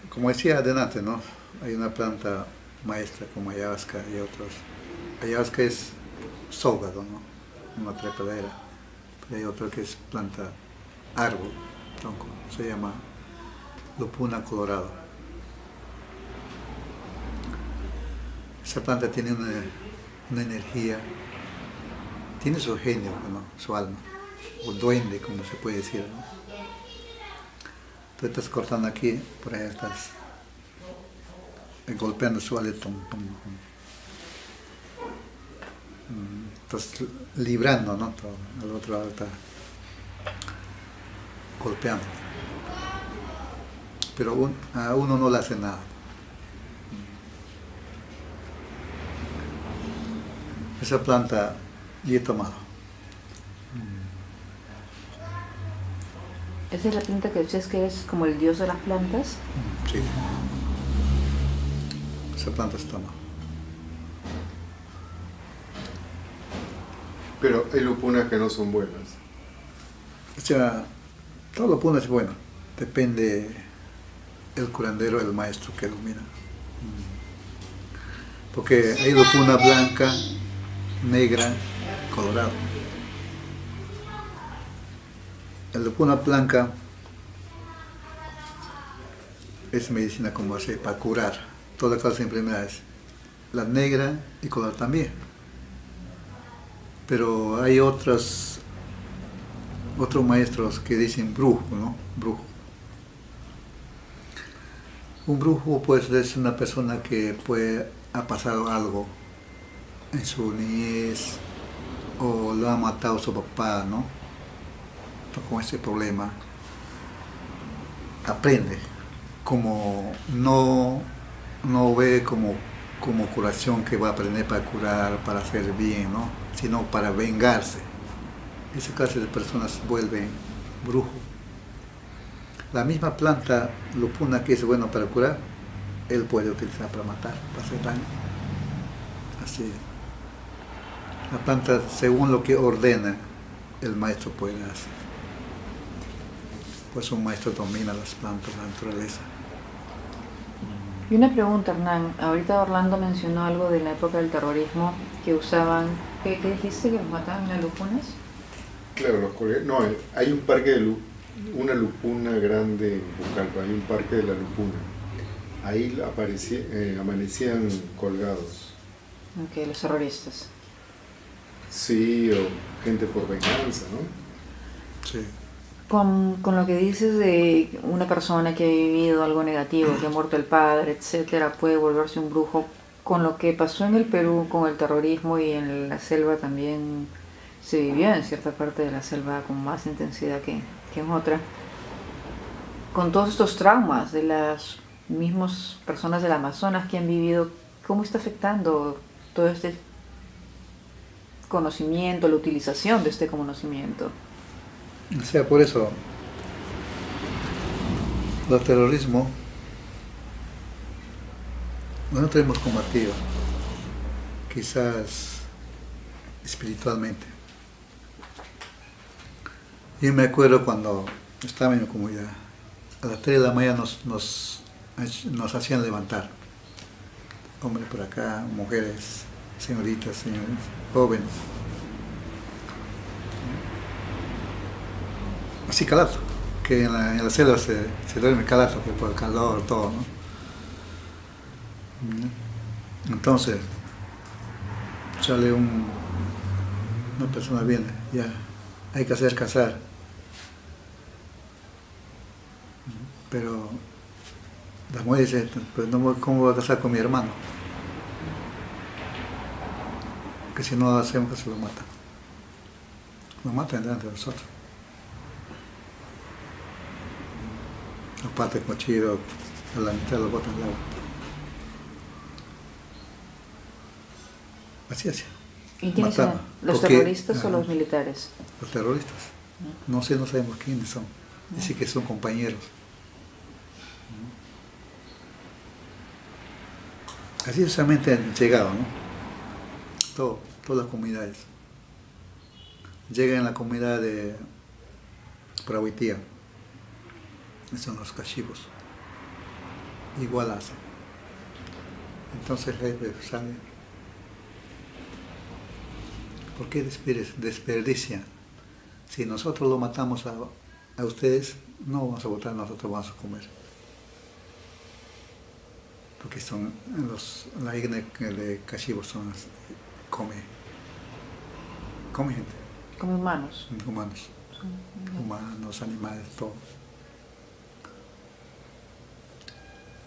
Como decía adelante, ¿no? Hay una planta maestra como ayahuasca y otros. Ayahuasca es zógado, ¿no? Una trepadera. Pero hay otro que es planta árbol, tronco, se llama lupuna colorado. Esa planta tiene una energía, tiene su genio, ¿no? Su alma, o duende, como se puede decir, ¿no? Tú estás cortando aquí, por ahí estás golpeando su aletón. estás librando, ¿no? Todo, al otro lado está golpeando. Pero a uno no le hace nada. Esa planta y he tomado. ¿Esa es la planta que dices que es como el dios de las plantas? Sí. Esa planta es tomada. Pero hay lupunas que no son buenas. O sea, todo lo pone es bueno. Depende el curandero, el maestro que domina. Porque hay lupuna blanca, negra, colorada. La lupuna blanca es medicina como así, para curar toda clase de enfermedades. La negra y color también. Pero hay otros maestros que dicen brujo, ¿no? Brujo. Un brujo pues es una persona que ha pasado algo en su niñez o lo ha matado su papá, ¿no? Con ese problema. Aprende, como no ve como curación que va a aprender para curar, para hacer bien, ¿no? Sino para vengarse. Esa clase de personas vuelven brujo. La misma planta lupuna que es bueno para curar, él puede utilizar para matar, para hacer daño. Así. La planta, según lo que ordena, el maestro puede hacer. Pues un maestro domina las plantas, la naturaleza. Y una pregunta, Hernán. Ahorita Orlando mencionó algo de la época del terrorismo que usaban. ¿Qué dijiste? ¿Que los mataban las lupunas? Claro, los colegas. No, hay un parque de una lupuna grande en Pucallpa, hay un parque de la lupuna. Ahí amanecían colgados. Ok, los terroristas. Sí, o gente por venganza, ¿no? Sí. Con lo que dices de una persona que ha vivido algo negativo, que ha muerto el padre, etcétera, puede volverse un brujo. Con lo que pasó en el Perú con el terrorismo y en la selva también se vivió en cierta parte de la selva con más intensidad que en otra. Con todos estos traumas de las mismas personas del Amazonas que han vivido, ¿cómo está afectando todo este conocimiento, la utilización de este conocimiento? O sea, por eso, el terrorismo nosotros hemos combatido, quizás espiritualmente. Yo me acuerdo cuando estaba en mi comunidad, a las 3 de la mañana nos hacían levantar. Hombres por acá, mujeres, señoritas, señores, jóvenes. Así calato, que en la selva se duerme calato, pues, por el calor, todo, ¿no? Entonces, sale una persona viene, ya, hay que hacer casar. Pero la mujer dice, pues no, ¿cómo voy a casar con mi hermano? Que si no lo hacemos, que se lo matan. Lo matan delante de nosotros. Los parten con cuchillo, a la mitad lo botan al agua. Así. ¿Y quiénes Mataban. eran? ¿Los Porque, terroristas o los militares? Los terroristas. No sabemos quiénes son. Dice que son compañeros. Así justamente han llegado, ¿no? Todas las comunidades. Llegan en la comunidad de Prahuitía. Son los cachivos. Igual hacen. Entonces sale. ¿Por qué desperdician? Si nosotros lo matamos a ustedes, no vamos a votar, nosotros vamos a comer. Porque la etnia de cachivos come gente. Como humanos. Humanos, animales, todo.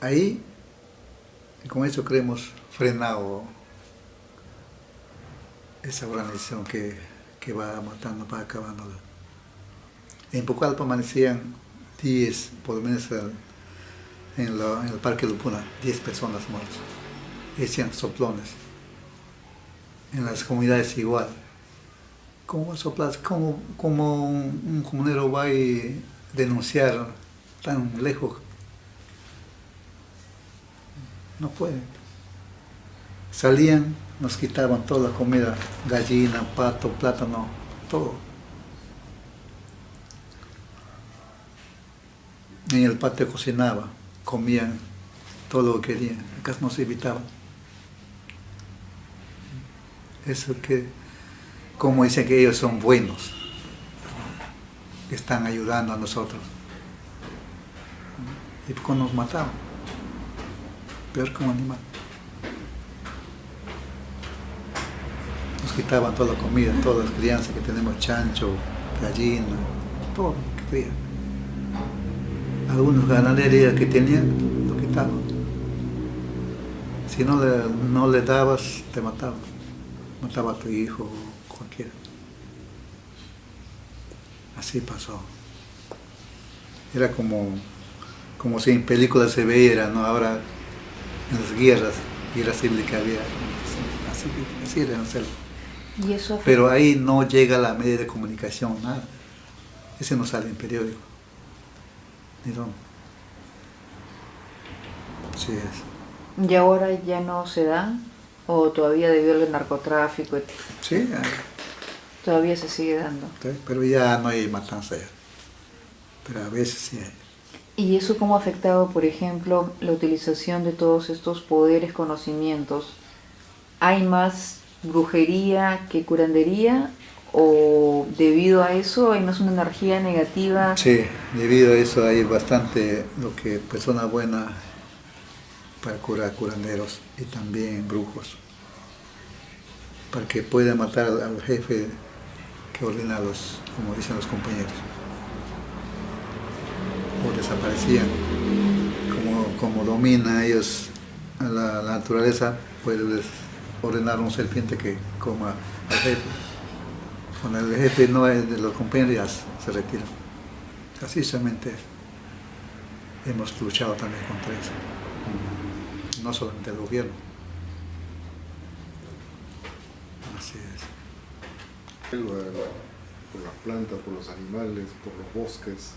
Ahí, con eso creemos frenado esa organización que va matando, va acabando. En Pucallpa amanecían 10, por lo menos en el Parque Lupuna, 10 personas muertas. Hacían soplones. En las comunidades igual. ¿Cómo soplas? ¿Cómo un comunero va a denunciar tan lejos? No puede. Salían, nos quitaban toda la comida, gallina, pato, plátano, todo. En el patio cocinaba, comían todo lo que querían. Acá nos evitaban. Eso que, como dicen que ellos son buenos, que están ayudando a nosotros. Y cuando nos mataban, peor como animal. Nos quitaban toda la comida, todas las crianzas que tenemos, chancho, gallina, todo lo que querían. Algunos ganaderías que tenían, lo quitaban. Si no le dabas, te mataban. Mataba a tu hijo o cualquiera. Así pasó. Era como si en películas se veía, ¿no? Ahora en las guerras civiles que había, así era en la selva. ¿Y eso Pero ahí no llega la media de comunicación, nada. Ese no sale en periódico. Ni dónde. Así es. ¿Y ahora ya no se da? ¿O todavía debido al narcotráfico? Sí, Todavía se sigue dando. pero ya no hay matanza ya. Pero a veces sí hay. ¿Y eso cómo ha afectado, por ejemplo, la utilización de todos estos poderes, conocimientos? ¿Hay más brujería que curandería? ¿O debido a eso hay más una energía negativa? Sí, debido a eso hay bastante lo que personas buenas para curar, curanderos y también brujos, para que puedan matar al jefe que ordena como dicen los compañeros, o desaparecían. Como domina ellos la naturaleza, pueden ordenar a un serpiente que coma al jefe. Cuando el jefe no es de los compañeros, ya se retiran. Así solamente hemos luchado también contra eso. No solamente el gobierno. Así es. Por las plantas, por los animales, por los bosques,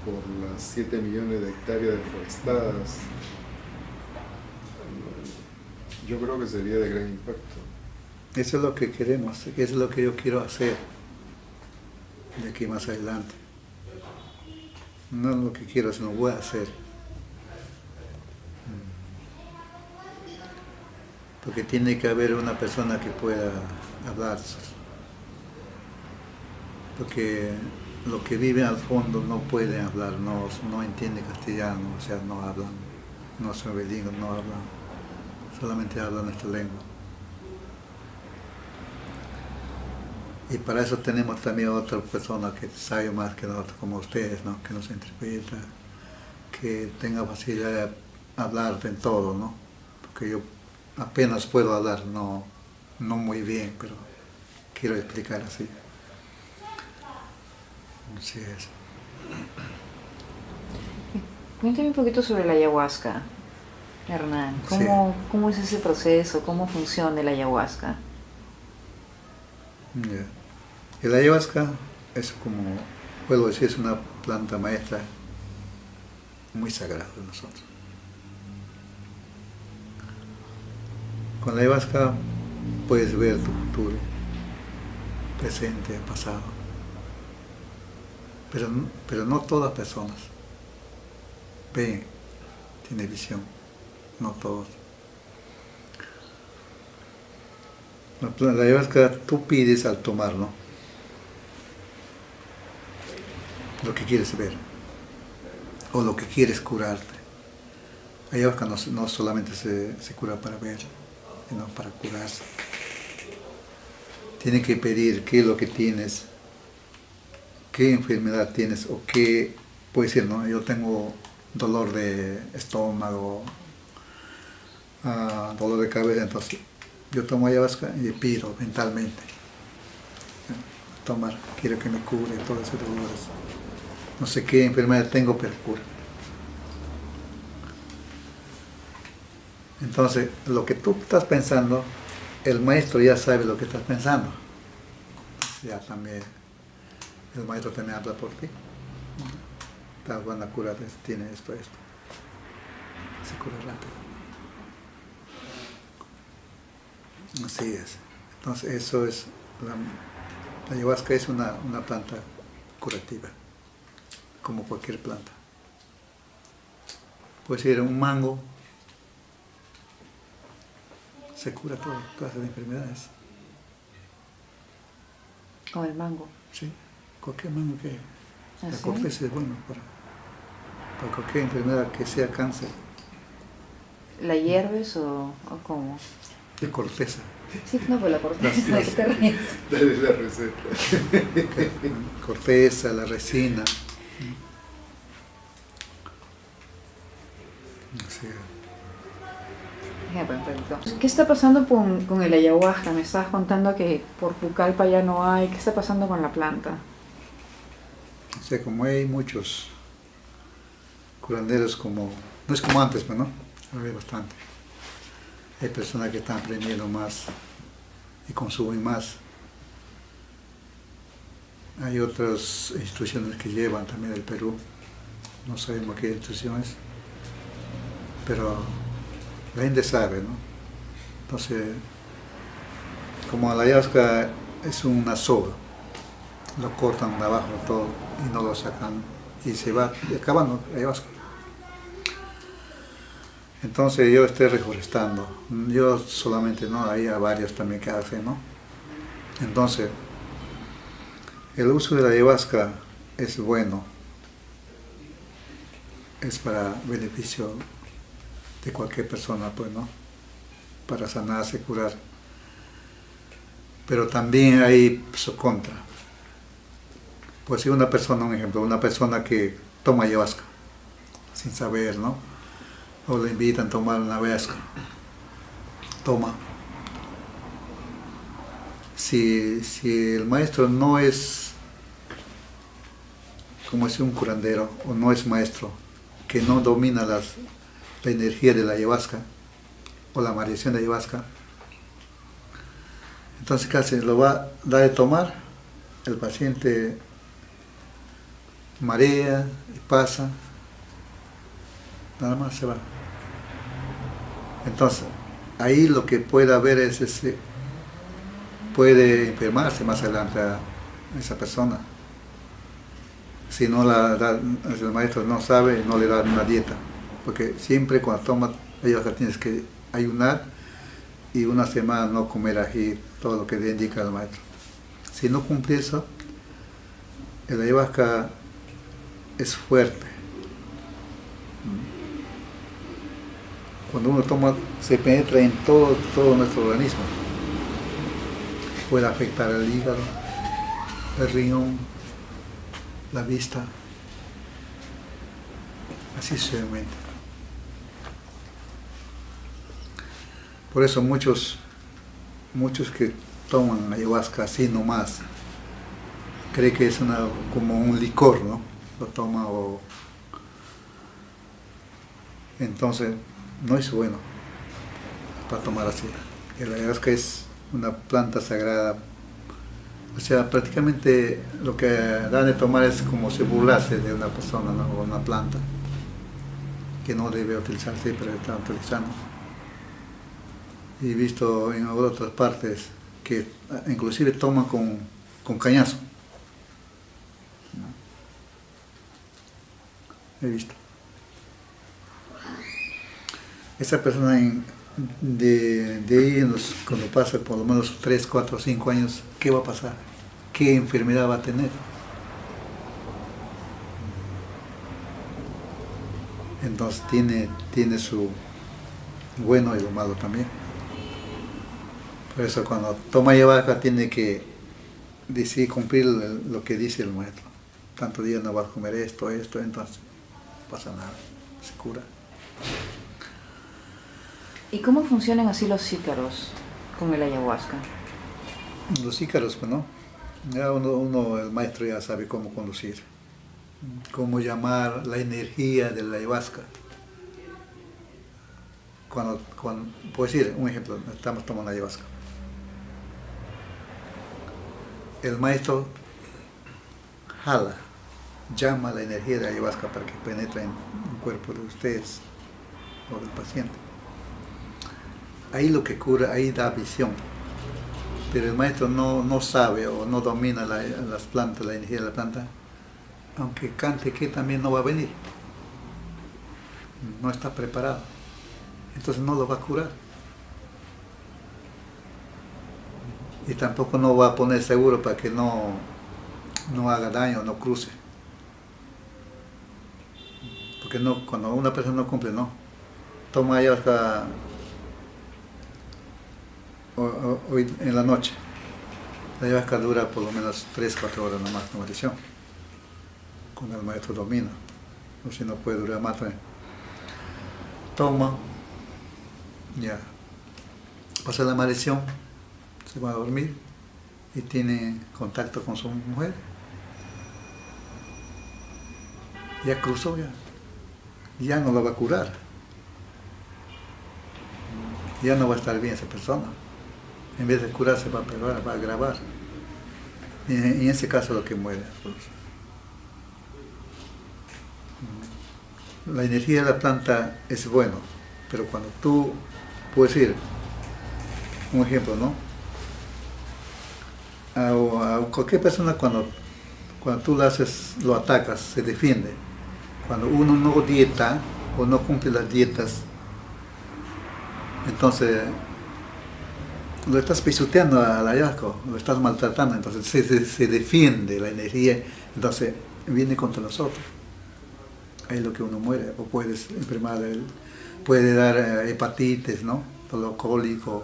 por las 7 millones de hectáreas deforestadas. Yo creo que sería de gran impacto. Eso es lo que queremos, eso es lo que yo quiero hacer de aquí más adelante. No es lo que quiero, sino voy a hacer. Porque tiene que haber una persona que pueda hablar. Porque los que viven al fondo no pueden hablar, no entienden castellano, o sea, no hablan, no son bilingües, no hablan, solamente hablan nuestra lengua. Y para eso tenemos también otra persona que sabe más que nosotros, como ustedes, ¿no? Que nos interpreta, que tenga facilidad de hablar en todo, ¿no? Porque yo apenas puedo hablar, no muy bien, pero quiero explicar así. Así es. Cuéntame un poquito sobre la ayahuasca, Hernán. ¿Cómo es ese proceso? ¿Cómo funciona la ayahuasca? Yeah. El ayahuasca es como, puedo decir, es una planta maestra muy sagrada de nosotros. Con la ayahuasca puedes ver tu futuro, presente, pasado. Pero no todas personas ven, tienen visión, no todos. La ayahuasca tú pides al tomarlo lo que quieres ver o lo que quieres curarte. La ayahuasca no solamente se cura para ver, sino para curarse. Tienes que pedir qué es lo que tienes, qué enfermedad tienes o qué, puede decir, ¿no? Yo tengo dolor de estómago, dolor de cabeza, entonces Yo tomo ayahuasca y pido mentalmente. Tomar, quiero que me cure todos esos dolores. No sé qué enfermedad tengo, pero cura. Entonces, lo que tú estás pensando, el maestro ya sabe lo que estás pensando. Ya también, el maestro también habla por ti. Te van a curar, tiene esto. Se cura rápido. Así es. Entonces, eso es, la ayahuasca es una planta curativa, como cualquier planta. Puede ser un mango, se cura todas clases de enfermedades. Con el mango. Sí, cualquier mango que... ¿Ah, la sí? corteza es bueno para cualquier enfermedad que sea cáncer. ¿La hierves o cómo? De corteza. Sí, no, pues la corteza. ¿De qué te ríes? Dale la receta. Corteza, la resina. Así es. Perfecto. ¿Qué está pasando con el ayahuasca? Me estabas contando que por Pucallpa ya no hay. ¿Qué está pasando con la planta? O sea, como hay muchos curanderos, como no es como antes, pero no, hay bastante. Hay personas que están aprendiendo más y consumen más. Hay otras instituciones que llevan también del Perú, no sabemos qué institución es, pero la gente sabe, ¿no? Entonces, como la ayahuasca es una soga, lo cortan de abajo todo y no lo sacan y se va acabando la ayahuasca. Entonces yo estoy reforestando, yo solamente no, hay varios también que hacen, ¿no? Entonces, el uso de la ayahuasca es bueno, es para beneficio de cualquier persona, pues, ¿no? Para sanarse, curar. Pero también hay su contra. Pues si una persona, un ejemplo, una persona que toma ayahuasca sin saber, ¿no? O le invitan a tomar una ayahuasca, toma. Si el maestro no es, como es un curandero, o no es maestro, que no domina la energía de la ayahuasca, o la maldición de ayahuasca, entonces casi lo va a dar de tomar, el paciente marea y pasa, nada más se va. Entonces, ahí lo que puede haber es puede enfermarse más adelante a esa persona. Si no el maestro no sabe, no le da una dieta. Porque siempre cuando tomas ayahuasca tienes que ayunar y una semana no comer ají, todo lo que le indica el maestro. Si no cumple eso, el ayahuasca es fuerte. Cuando uno toma, se penetra en todo nuestro organismo. Puede afectar el hígado, el riñón, la vista, así sucesivamente. Por eso muchos que toman ayahuasca así nomás, creen que es como un licor, ¿no? Lo toma o... Entonces, no es bueno para tomar así. La ayahuasca es una planta sagrada. O sea, prácticamente lo que dan de tomar es como si burlarse de una persona, ¿no? O una planta que no debe utilizarse, pero está utilizando. Y he visto en otras partes que inclusive toman con cañazo. He visto. Esa persona de ahí, cuando pasa por lo menos 3, 4, 5 años, ¿qué va a pasar? ¿Qué enfermedad va a tener? Entonces tiene su bueno y lo malo también. Por eso cuando toma ayahuasca tiene que decidir cumplir lo que dice el maestro. Tanto día no vas a comer esto, entonces no pasa nada, se cura. ¿Y cómo funcionan así los cícaros? con el ayahuasca? Los ícaros, pues, ¿no? Ya el maestro ya sabe cómo conducir, cómo llamar la energía de la ayahuasca. Puedo decir, un ejemplo, estamos tomando ayahuasca. El maestro jala, llama la energía de la ayahuasca para que penetre en el cuerpo de ustedes o del paciente. Ahí lo que cura, ahí da visión. Pero el maestro no sabe o no domina las plantas, la energía de la planta, aunque cante que también no va a venir. No está preparado. Entonces no lo va a curar. Y tampoco no va a poner seguro para que no haga daño, no cruce. Porque cuando una persona no cumple, no. Toma ayahuasca hoy en la noche. La ayahuasca dura por lo menos 3-4 horas nomás, no maldición. Cuando el maestro domina. O si no puede durar más. Toma. Ya. Pasa la maldición. Se va a dormir. Y tiene contacto con su mujer. Ya cruzó ya. Ya no la va a curar. Ya no va a estar bien esa persona. En vez de curarse va a pegar, va a agravar. Y en ese caso lo que muere. La energía de la planta es bueno, pero cuando tú, puedes decir, un ejemplo, ¿no? A cualquier persona cuando tú lo atacas, se defiende. Cuando uno no dieta o no cumple las dietas, entonces lo estás pisoteando al ayahuasca, lo estás maltratando, entonces se defiende la energía, entonces viene contra nosotros. Ahí es lo que uno muere, o puedes enfermar, puede dar hepatitis, ¿no? Dolor alcohólico,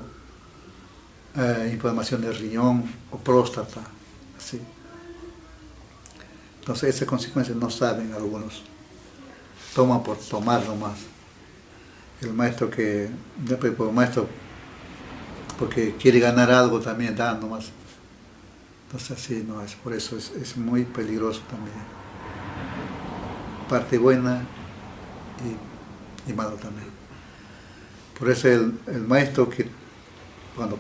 inflamación del riñón o próstata, así. Entonces esas consecuencias no saben algunos, toman por tomar nomás. El maestro porque quiere ganar algo también da nomás. Entonces así no es, por eso es muy peligroso también. Parte buena y malo también. Por eso el maestro que cuando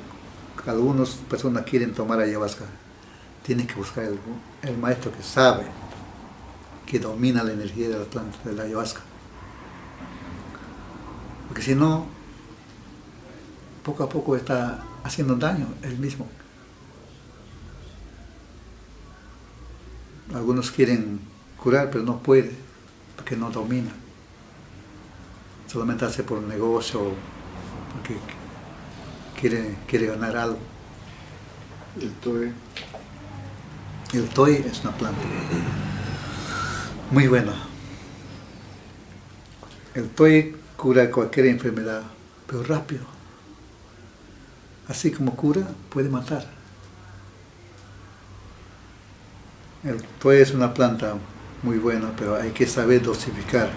algunas personas quieren tomar ayahuasca, tienen que buscar el maestro que sabe, que domina la energía de la planta, de la ayahuasca. Porque si no, poco a poco está haciendo daño él mismo. Algunos quieren curar, pero no puede, porque no domina. Solamente hace por negocio, porque quiere ganar algo. El toy. El toy es una planta muy buena. El toy cura cualquier enfermedad, pero rápido. Así como cura, puede matar. El toy es una planta muy buena, pero hay que saber dosificar.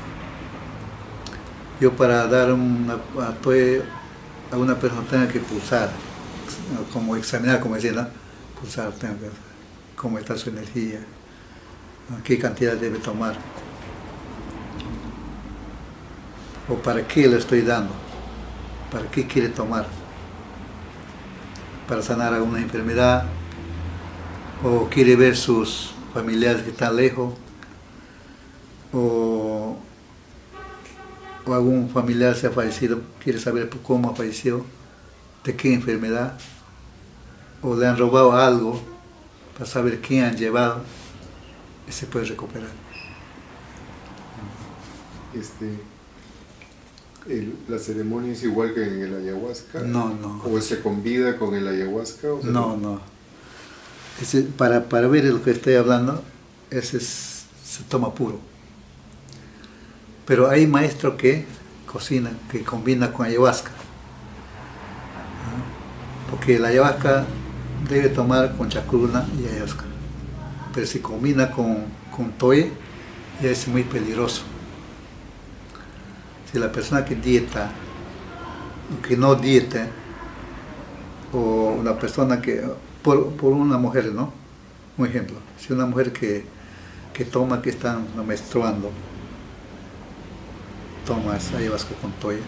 Yo para dar toy a una persona tengo que pulsar, como examinar, como decía, ¿no? Pulsar, tengo que ver cómo está su energía, qué cantidad debe tomar, o para qué le estoy dando, para qué quiere tomar, para sanar alguna enfermedad, o quiere ver sus familiares que están lejos, o algún familiar se ha fallecido, quiere saber cómo ha fallecido, de qué enfermedad, o le han robado algo, para saber quién han llevado, y se puede recuperar. ¿La ceremonia es igual que en el ayahuasca? No. ¿O se convida con el ayahuasca? O No. Para ver lo que estoy hablando, se toma puro. Pero hay maestros que cocinan, que combinan con ayahuasca. Porque la ayahuasca debe tomar con chacruna y ayahuasca. Pero si combina con toy, ya es muy peligroso. Si la persona que dieta, o que no dieta, o una persona que, por una mujer, ¿no? Un ejemplo, si una mujer que toma, que está menstruando, toma esa ayahuasca con toalla,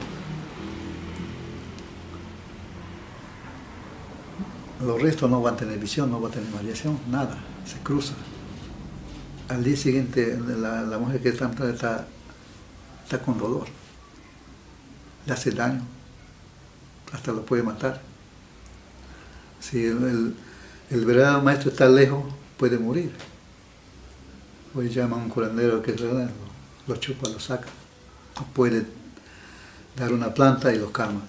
los restos no van a tener visión, no van a tener variación, nada, se cruza. Al día siguiente la mujer que está con dolor, le hace daño, hasta lo puede matar. Si el verdadero maestro está lejos, puede morir. Hoy llaman a un curandero que lo chupa, lo saca. O puede dar una planta y lo calma.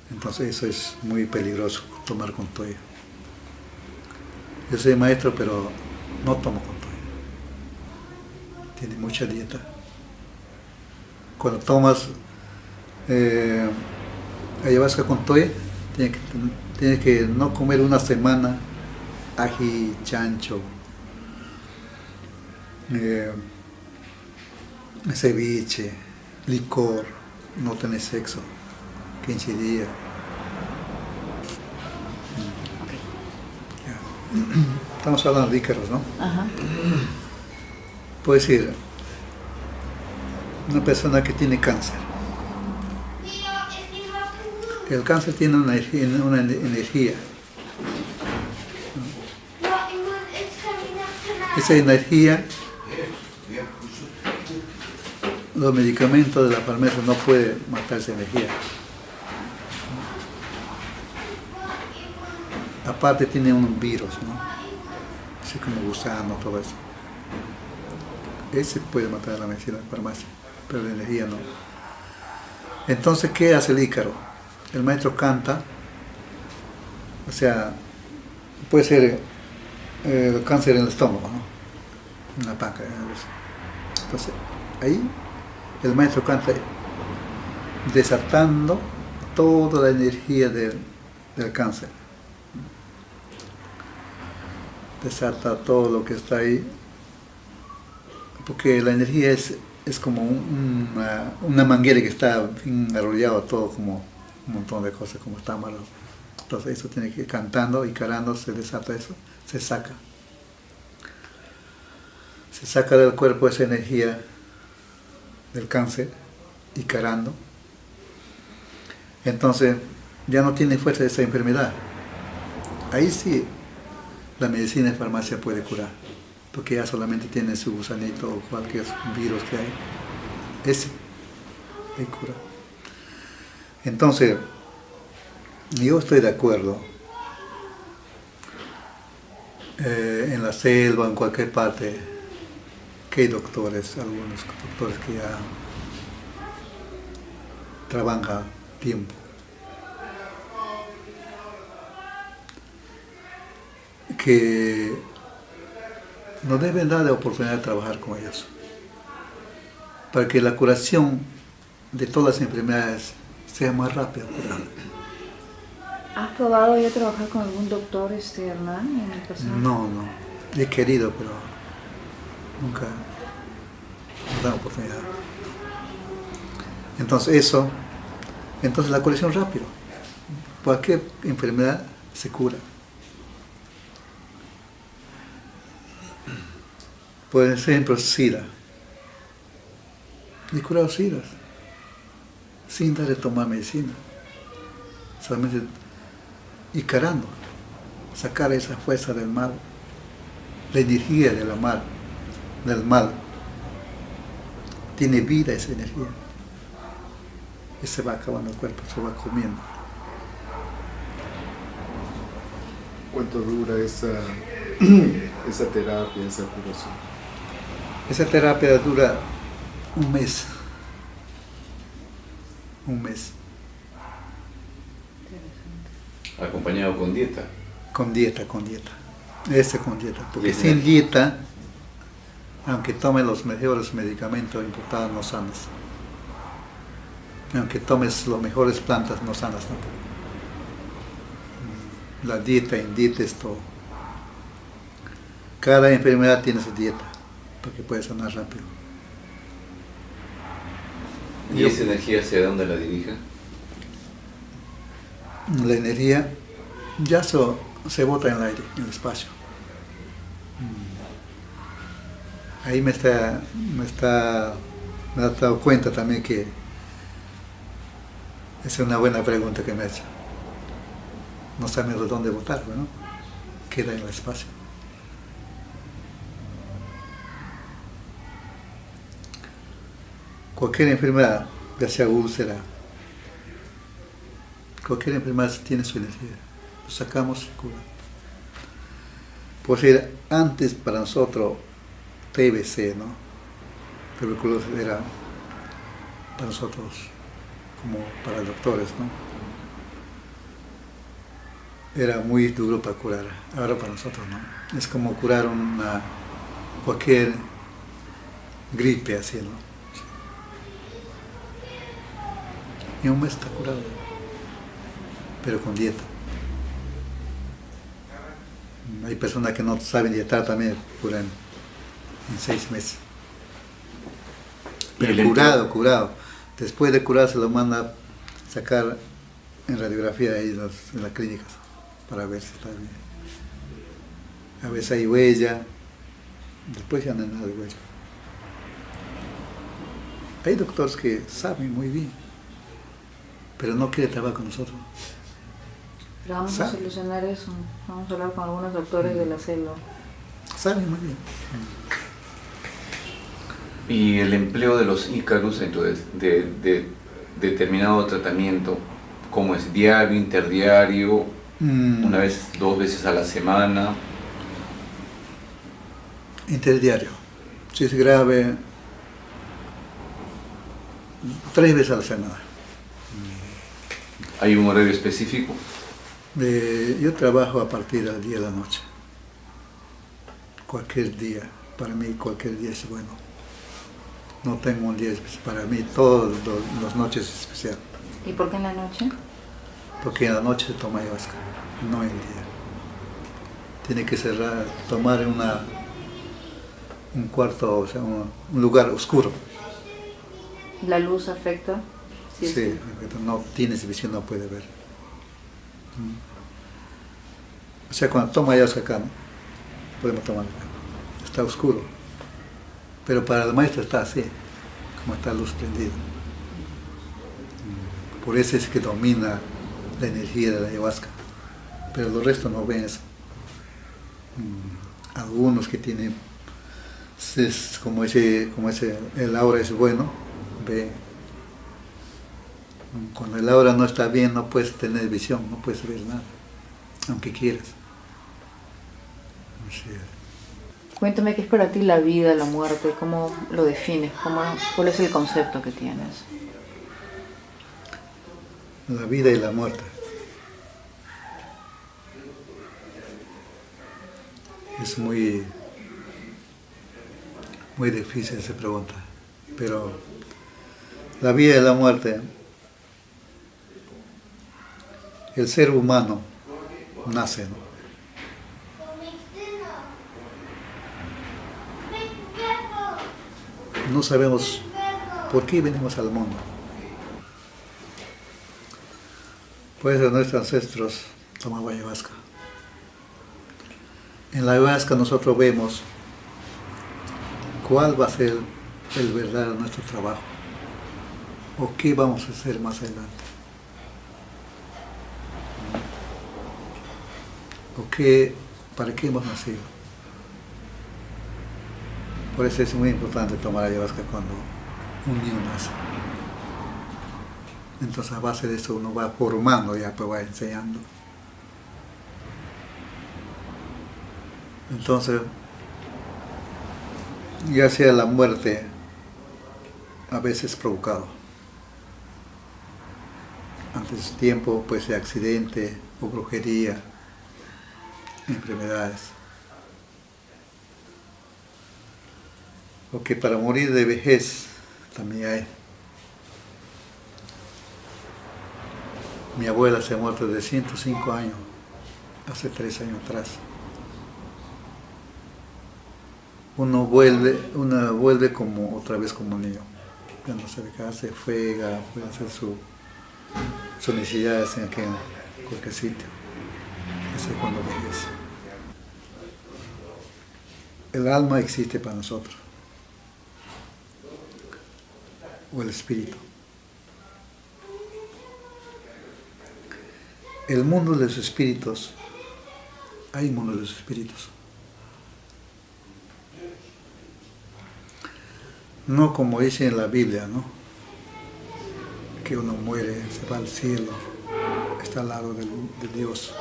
Entonces eso es muy peligroso, tomar con toalla. Yo soy maestro, pero no tomo con toalla. Tiene mucha dieta. Cuando tomas ayahuasca con toalla, tienes que no comer una semana ají, chancho, ceviche, licor, no tener sexo, 15 días. Estamos hablando de Ícaros, ¿no? Ajá. Puede decir, una persona que tiene cáncer. El cáncer tiene una energía. Esa energía, los medicamentos de la farmacia no pueden matar esa energía. Aparte tiene un virus, ¿no? Así como gusano, todo eso. Ese puede matar a la medicina de farmacia, pero la energía no. Entonces, ¿qué hace el Ícaro? El maestro canta, o sea, puede ser el cáncer en el estómago, ¿no? En la páncreas. Entonces, ahí el maestro canta desatando toda la energía del cáncer. Desata todo lo que está ahí, porque la energía es como una manguera que está arrollado todo como un montón de cosas, como está amarrado. Entonces eso tiene que ir cantando y carando, se desata eso, se saca. Se saca del cuerpo esa energía del cáncer y carando. Entonces ya no tiene fuerza esa enfermedad. Ahí sí la medicina de farmacia puede curar, porque ya solamente tiene su gusanito o cualquier virus que hay. Ese ahí cura. Entonces, yo estoy de acuerdo en la selva, en cualquier parte, que hay doctores, algunos doctores que ya trabajan tiempo. Que nos deben dar la oportunidad de trabajar con ellos, para que la curación de todas las enfermedades sea más rápida. ¿Has probado ya trabajar con algún doctor, Hernán, en el pasado? No, he querido, pero nunca nos dan oportunidad. Entonces la curación rápido. Cualquier enfermedad se cura. Por ejemplo, SIDA. He curado SIDA sin darle tomar medicina. Solamente encarando, sacar esa fuerza del mal, la energía del mal. Tiene vida esa energía. Y se va acabando el cuerpo, se va comiendo. ¿Cuánto dura esa terapia, esa curación? Esa terapia dura un mes. Acompañado con dieta. Con dieta. Porque sin dieta, aunque tomes los mejores medicamentos importados, no sanas. Aunque tomes las mejores plantas, no sanas tampoco. La dieta es todo. Cada enfermedad tiene su dieta, porque puede sanar rápido. ¿Y esa energía hacia dónde la dirija? la energía ya se bota en el aire, en el espacio. Ahí me he dado cuenta también que es una buena pregunta que me ha hecho. No sabemos dónde botar, ¿no? Queda en el espacio. Cualquier enfermedad, ya sea úlcera, cualquier enfermedad tiene su energía. Lo sacamos y cura. Por ser antes para nosotros TBC, ¿no? Tuberculosis era para nosotros como para doctores, ¿no? Era muy duro para curar. Ahora para nosotros no. Es como curar cualquier gripe así, ¿no? Y un mes está curado, pero con dieta. Hay personas que no saben dietar también, curan en 6 meses. Pero curado. Después de curar se lo manda a sacar en radiografía ahí en las clínicas para ver si está bien. A veces hay huella, después ya no hay nada de huella. Hay doctores que saben muy bien, pero no quieren trabajar con nosotros. Pero vamos a solucionar eso. Vamos a hablar con algunos doctores de la selva. Saben muy bien. Y el empleo de los Icarus, entonces, de determinado tratamiento, ¿cómo es? ¿Diario, interdiario, una vez, 2 veces a la semana? Interdiario. Si es grave, 3 veces a la semana. ¿Hay un horario específico? Yo trabajo a partir del día de la noche. Cualquier día. Para mí cualquier día es bueno. No tengo un día especial. Para mí todas las noches es especial. ¿Y por qué en la noche? Porque en la noche se toma ayahuasca, no en el día. Tiene que cerrar, tomar en un cuarto, o sea, un lugar oscuro. ¿La luz afecta? Sí, no tienes visión, no puede ver. O sea, cuando toma ayahuasca acá, ¿no? Podemos tomar acá. Está oscuro. Pero para el maestro está así, como está luz prendida. Por eso es que domina la energía de la ayahuasca. Pero los restos no ven eso. Algunos que tienen, como el aura es bueno, ve. Cuando el aura no está bien, no puedes tener visión, no puedes ver nada, aunque quieras. Cuéntame qué es para ti la vida, la muerte, cómo lo defines, cuál es el concepto que tienes. La vida y la muerte. Es muy difícil esa pregunta, pero la vida y la muerte, el ser humano nace, ¿no? No sabemos por qué venimos al mundo. Por eso nuestros ancestros tomaban ayahuasca. En la ayahuasca nosotros vemos cuál va a ser el verdadero nuestro trabajo o qué vamos a hacer más adelante. O para qué hemos nacido. Por eso es muy importante tomar ayahuasca cuando un niño nace. Entonces a base de eso uno va formando, ya pues va enseñando. Entonces, ya sea la muerte, a veces provocado. Antes de tiempo, pues de accidente o brujería, enfermedades. O que para morir de vejez también hay. Mi abuela se ha muerto de 105 años, hace 3 años atrás. Uno vuelve como otra vez como niño. Cuando se casa, se juega, puede hacer sus necesidades cualquier sitio. Eso es cuando vejece. El alma existe para nosotros, o el espíritu. El mundo de los espíritus, hay un mundo de los espíritus. No como dice en la Biblia, ¿no? Que uno muere, se va al cielo, está al lado de Dios.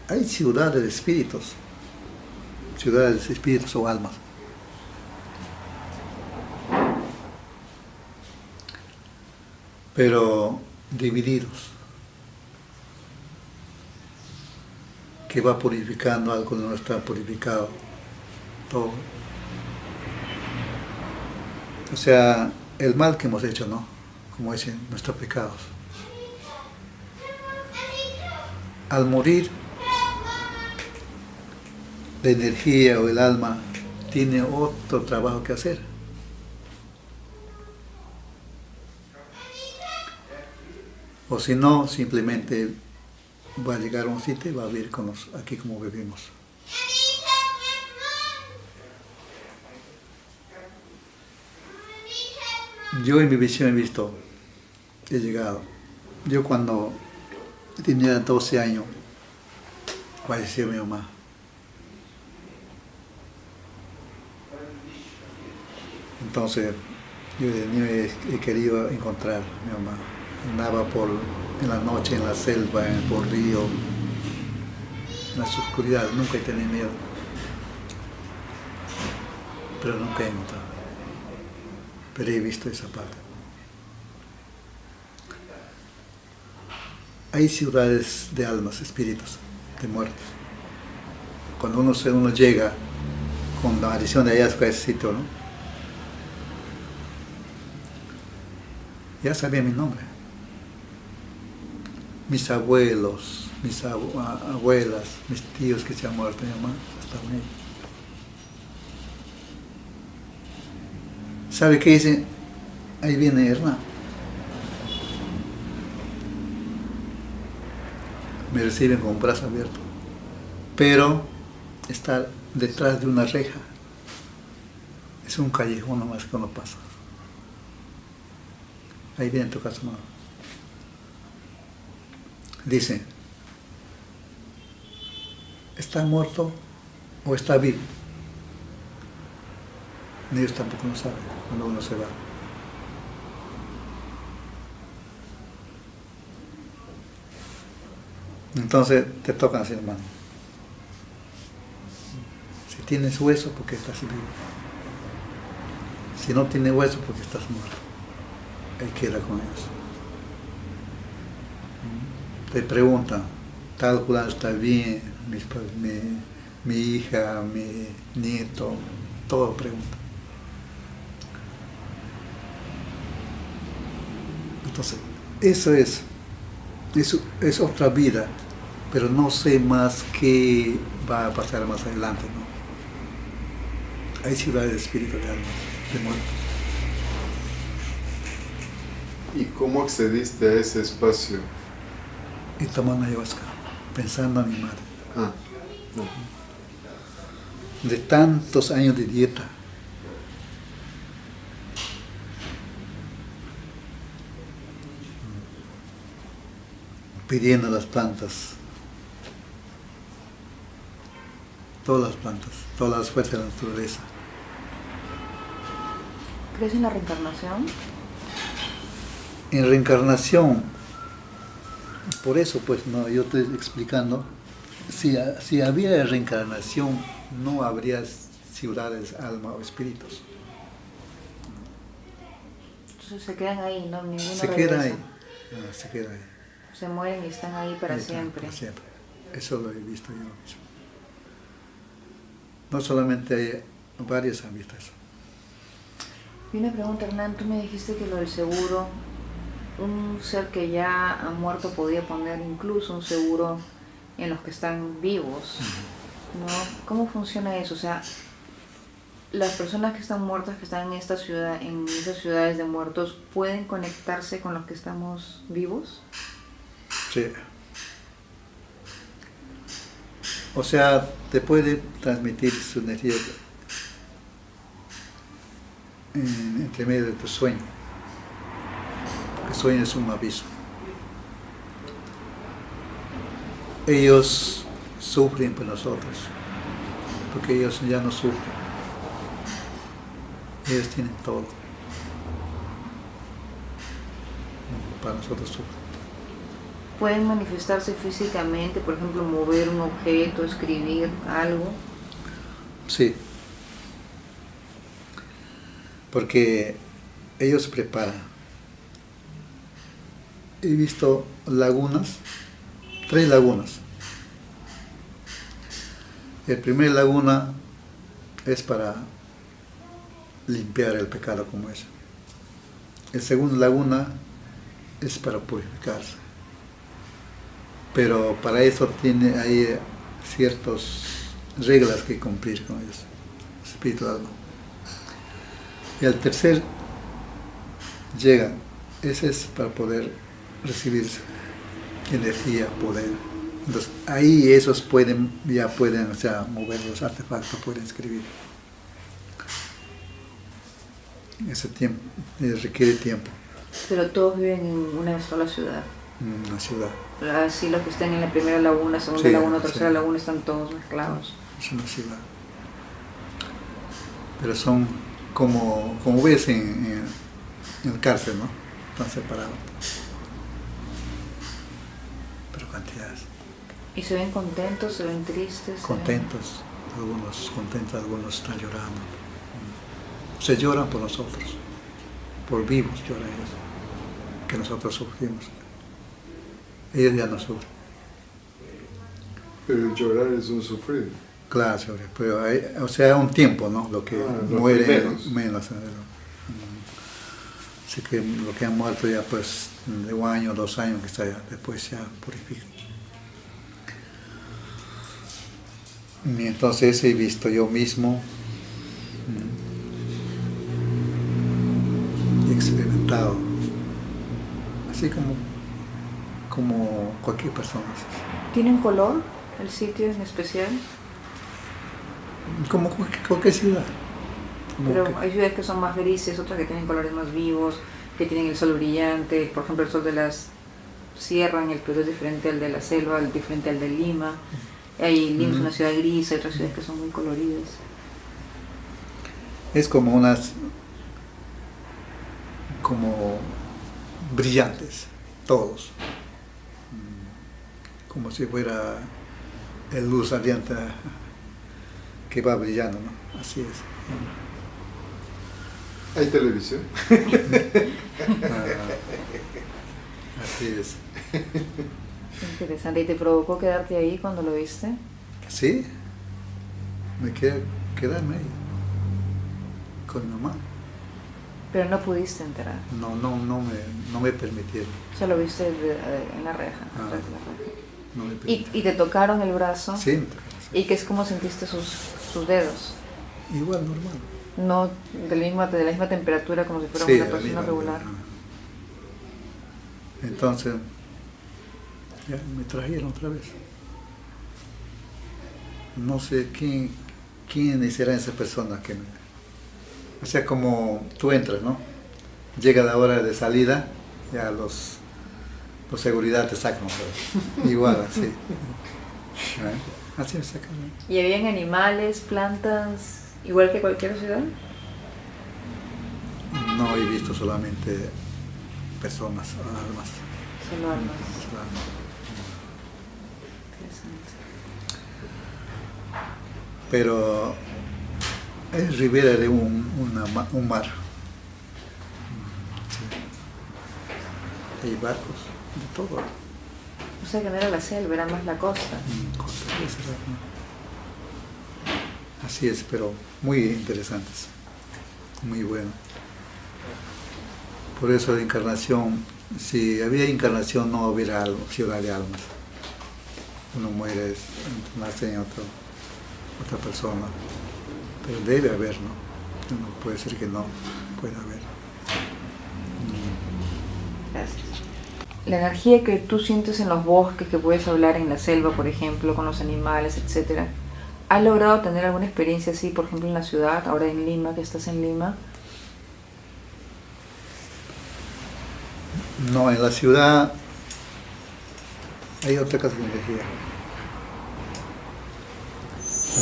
Hay ciudades de espíritus o almas. Pero divididos, que va purificando algo que no está purificado, todo. O sea, el mal que hemos hecho, ¿no? Como dicen, nuestros pecados. Al morir, la energía o el alma tiene otro trabajo que hacer. O si no, simplemente va a llegar a un sitio y va a vivir con aquí como vivimos. Yo en mi visión he visto, he llegado. Yo cuando tenía 12 años, falleció mi mamá. Entonces, yo de niño he querido encontrar a mi mamá. Andaba en la noche en la selva, por río, en las oscuridades, nunca he tenido miedo. Pero nunca he encontrado. Pero he visto esa parte. Hay ciudades de almas, espíritus, de muertos. Cuando uno llega con la maldición de allá a ese sitio, ¿no? Ya sabía mi nombre. Mis abuelos, mis abuelas, mis tíos que se han muerto, mi mamá, estaban ahí. ¿Sabe qué dice? Ahí viene Hernán. Me reciben con un brazo abierto. Pero está detrás de una reja. Es un callejón nomás que uno pasa. Ahí viene tu casa, mamá. Dice, ¿está muerto o está vivo? Ellos tampoco lo saben cuando uno se va. Entonces te tocan así, hermano. Si tienes hueso, porque estás vivo. Si no tienes hueso, porque estás muerto. Ahí queda con ellos. Te preguntan, tal cual está bien, mi hija, mi nieto, todo pregunta. Entonces, eso es otra vida, pero no sé más qué va a pasar más adelante, ¿no? Hay ciudades de espíritu de alma, de muertos. ¿Y cómo accediste a ese espacio? Y tomando ayahuasca, pensando en mi madre. Ah, no. De tantos años de dieta. Pidiendo las plantas. Todas las plantas, todas las fuerzas de la naturaleza. ¿Crees en la reencarnación? En reencarnación, por eso pues no, yo estoy explicando, si había reencarnación no habría ciudades, alma o espíritus. Entonces se quedan ahí, ¿no? Ninguno Se regresa. queda ahí, se queda ahí. Se mueren y están ahí para Ahí está, siempre. para siempre. Eso lo he visto yo mismo. No solamente hay, varios han visto eso. Y una pregunta, Hernán, tú me dijiste que lo del seguro, un ser que ya ha muerto podía poner incluso un seguro en los que están vivos, ¿no? ¿Cómo funciona eso? O sea, las personas que están muertas, que están en esta ciudad, en esas ciudades de muertos, ¿pueden conectarse con los que estamos vivos? Sí. O sea, te puede transmitir su energía entre medio de tu sueño. El sueño es un aviso. Ellos sufren por nosotros, porque ellos ya no sufren. Ellos tienen todo. Para nosotros sufren. ¿Pueden manifestarse físicamente, por ejemplo, mover un objeto, escribir algo? Sí. Porque ellos se preparan. He visto lagunas, 3 lagunas. El primer laguna es para limpiar el pecado como es. El segundo laguna es para purificarse. Pero para eso hay ciertas reglas que cumplir con ellos, espiritual. Y al tercer llega, ese es para poder recibir energía, poder. Entonces ahí esos ya pueden, o sea, mover los artefactos, pueden escribir. Ese tiempo requiere tiempo. Pero todos viven en una sola ciudad. Una ciudad. Así los que están en la primera laguna, segunda Sí, laguna, tercera sí. laguna están todos mezclados. Es una ciudad. Pero son como ves en el cárcel, ¿no? Están separados. Pero cantidades. ¿Y se ven contentos, se ven tristes? Contentos, algunos contentos, algunos están llorando. Se lloran por nosotros, por vivos lloran ellos, que nosotros sufrimos. Ellos ya no sufren. Pero el llorar es un sufrir. Claro, pero o sea, un tiempo, ¿no? Lo que los muere primeros. Así que lo que han muerto ya pues de 1 año, 2 años, que está ya, después ya purifican. Y entonces he visto yo mismo, he experimentado, así como cualquier persona. ¿Tiene un color el sitio en especial? Como cualquier ciudad. Pero hay ciudades que son más grises, otras que tienen colores más vivos, que tienen el sol brillante. Por ejemplo, el sol de las sierras en el Perú es diferente al de la selva, diferente al de Lima. Lima es una ciudad gris, hay otras ciudades que son muy coloridas. Es como como brillantes, todos. Como si fuera el luz radiante que va brillando, ¿no? Así es. ¿Hay televisión? Así es. Interesante. ¿Y te provocó quedarte ahí cuando lo viste? Sí, me quedé quedarme ahí con mi mamá. Pero no pudiste entrar. No me permitieron. O sea, lo viste en la reja, Ah. atrás de la reja. No me permitieron. ¿Y te tocaron el brazo? Sí, me tocaron, sí. ¿Y qué es cómo sentiste sus dedos? Igual, normal. No de la misma temperatura como si fuera Sí, una la persona misma, regular. Entonces, ya me trajeron otra vez. No sé quién será esa persona que me... O sea, como tú entras, ¿no? Llega la hora de salida, ya los seguridad te sacan otra vez. Igual, así. Así me sacan. ¿Y habían animales, plantas, igual que cualquier ciudad? No he visto solamente personas, almas. Solo almas. Interesante. Pero es ribera de un mar. Sí. Hay barcos, de todo. O sea que no era la selva, era más la costa. Así es, pero muy interesantes, muy bueno. Por eso la encarnación, si había encarnación no hubiera ciudad de almas. Uno muere, nace en otra persona, pero debe haber, ¿no? No puede ser que no pueda haber. Gracias. La energía que tú sientes en los bosques, que puedes hablar en la selva, por ejemplo, con los animales, etcétera, ¿has logrado tener alguna experiencia así, por ejemplo, en la ciudad, ahora en Lima, que estás en Lima? No, en la ciudad hay otra clase de energía.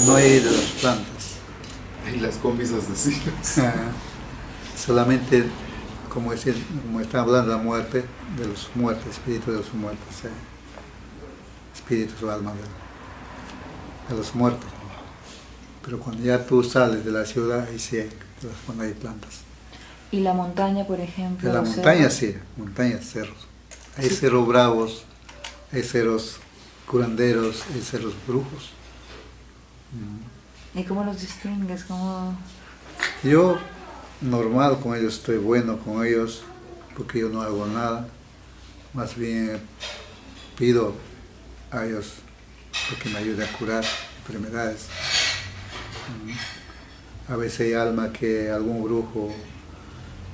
No hay de las plantas. Y las combis asesinas. Solamente, como está hablando de la muerte, de los muertos, espíritus de los muertos, espíritus o alma de los muertos. Pero cuando ya tú sales de la ciudad, ahí sí, cuando hay plantas. ¿Y la montaña, por ejemplo? En la montaña sí, montañas, cerros. Hay cerros bravos, hay cerros curanderos, hay cerros brujos. ¿Y cómo los distingues? ¿Cómo... Yo, normal con ellos, estoy bueno con ellos, porque yo no hago nada. Más bien pido a ellos porque me ayuden a curar enfermedades. A veces hay alma que algún brujo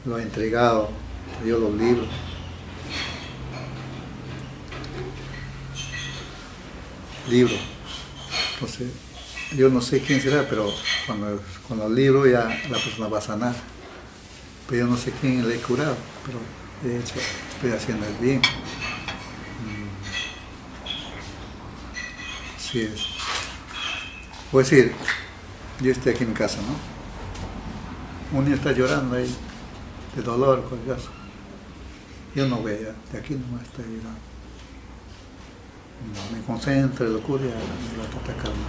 lo ha entregado, yo los libro. Entonces, yo no sé quién será, pero cuando libro ya la persona va a sanar. Pero yo no sé quién le he curado, pero de hecho estoy haciendo el bien. Así es. Voy a decir, yo estoy aquí en mi casa, ¿no? Un niño está llorando ahí, de dolor, cosas. Yo no voy allá, de aquí no estoy llorando. Me concentro, lo curo y me lo trata calma.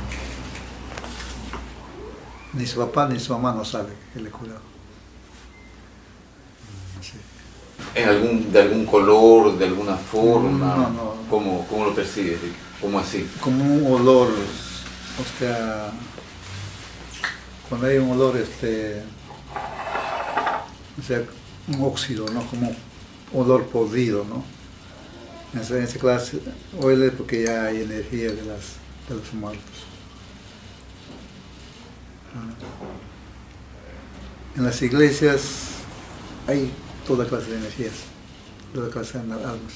Ni su papá ni su mamá no saben que le he curado. Sí. ¿De algún color, de alguna forma? No. ¿Cómo lo percibes? ¿Cómo así? Como un olor, o sea, cuando hay un olor, o sea, un óxido, ¿no? Como olor podrido, ¿no? En esa clase huele porque ya hay energía de los muertos. En las iglesias hay toda clase de energías, toda clase de almas.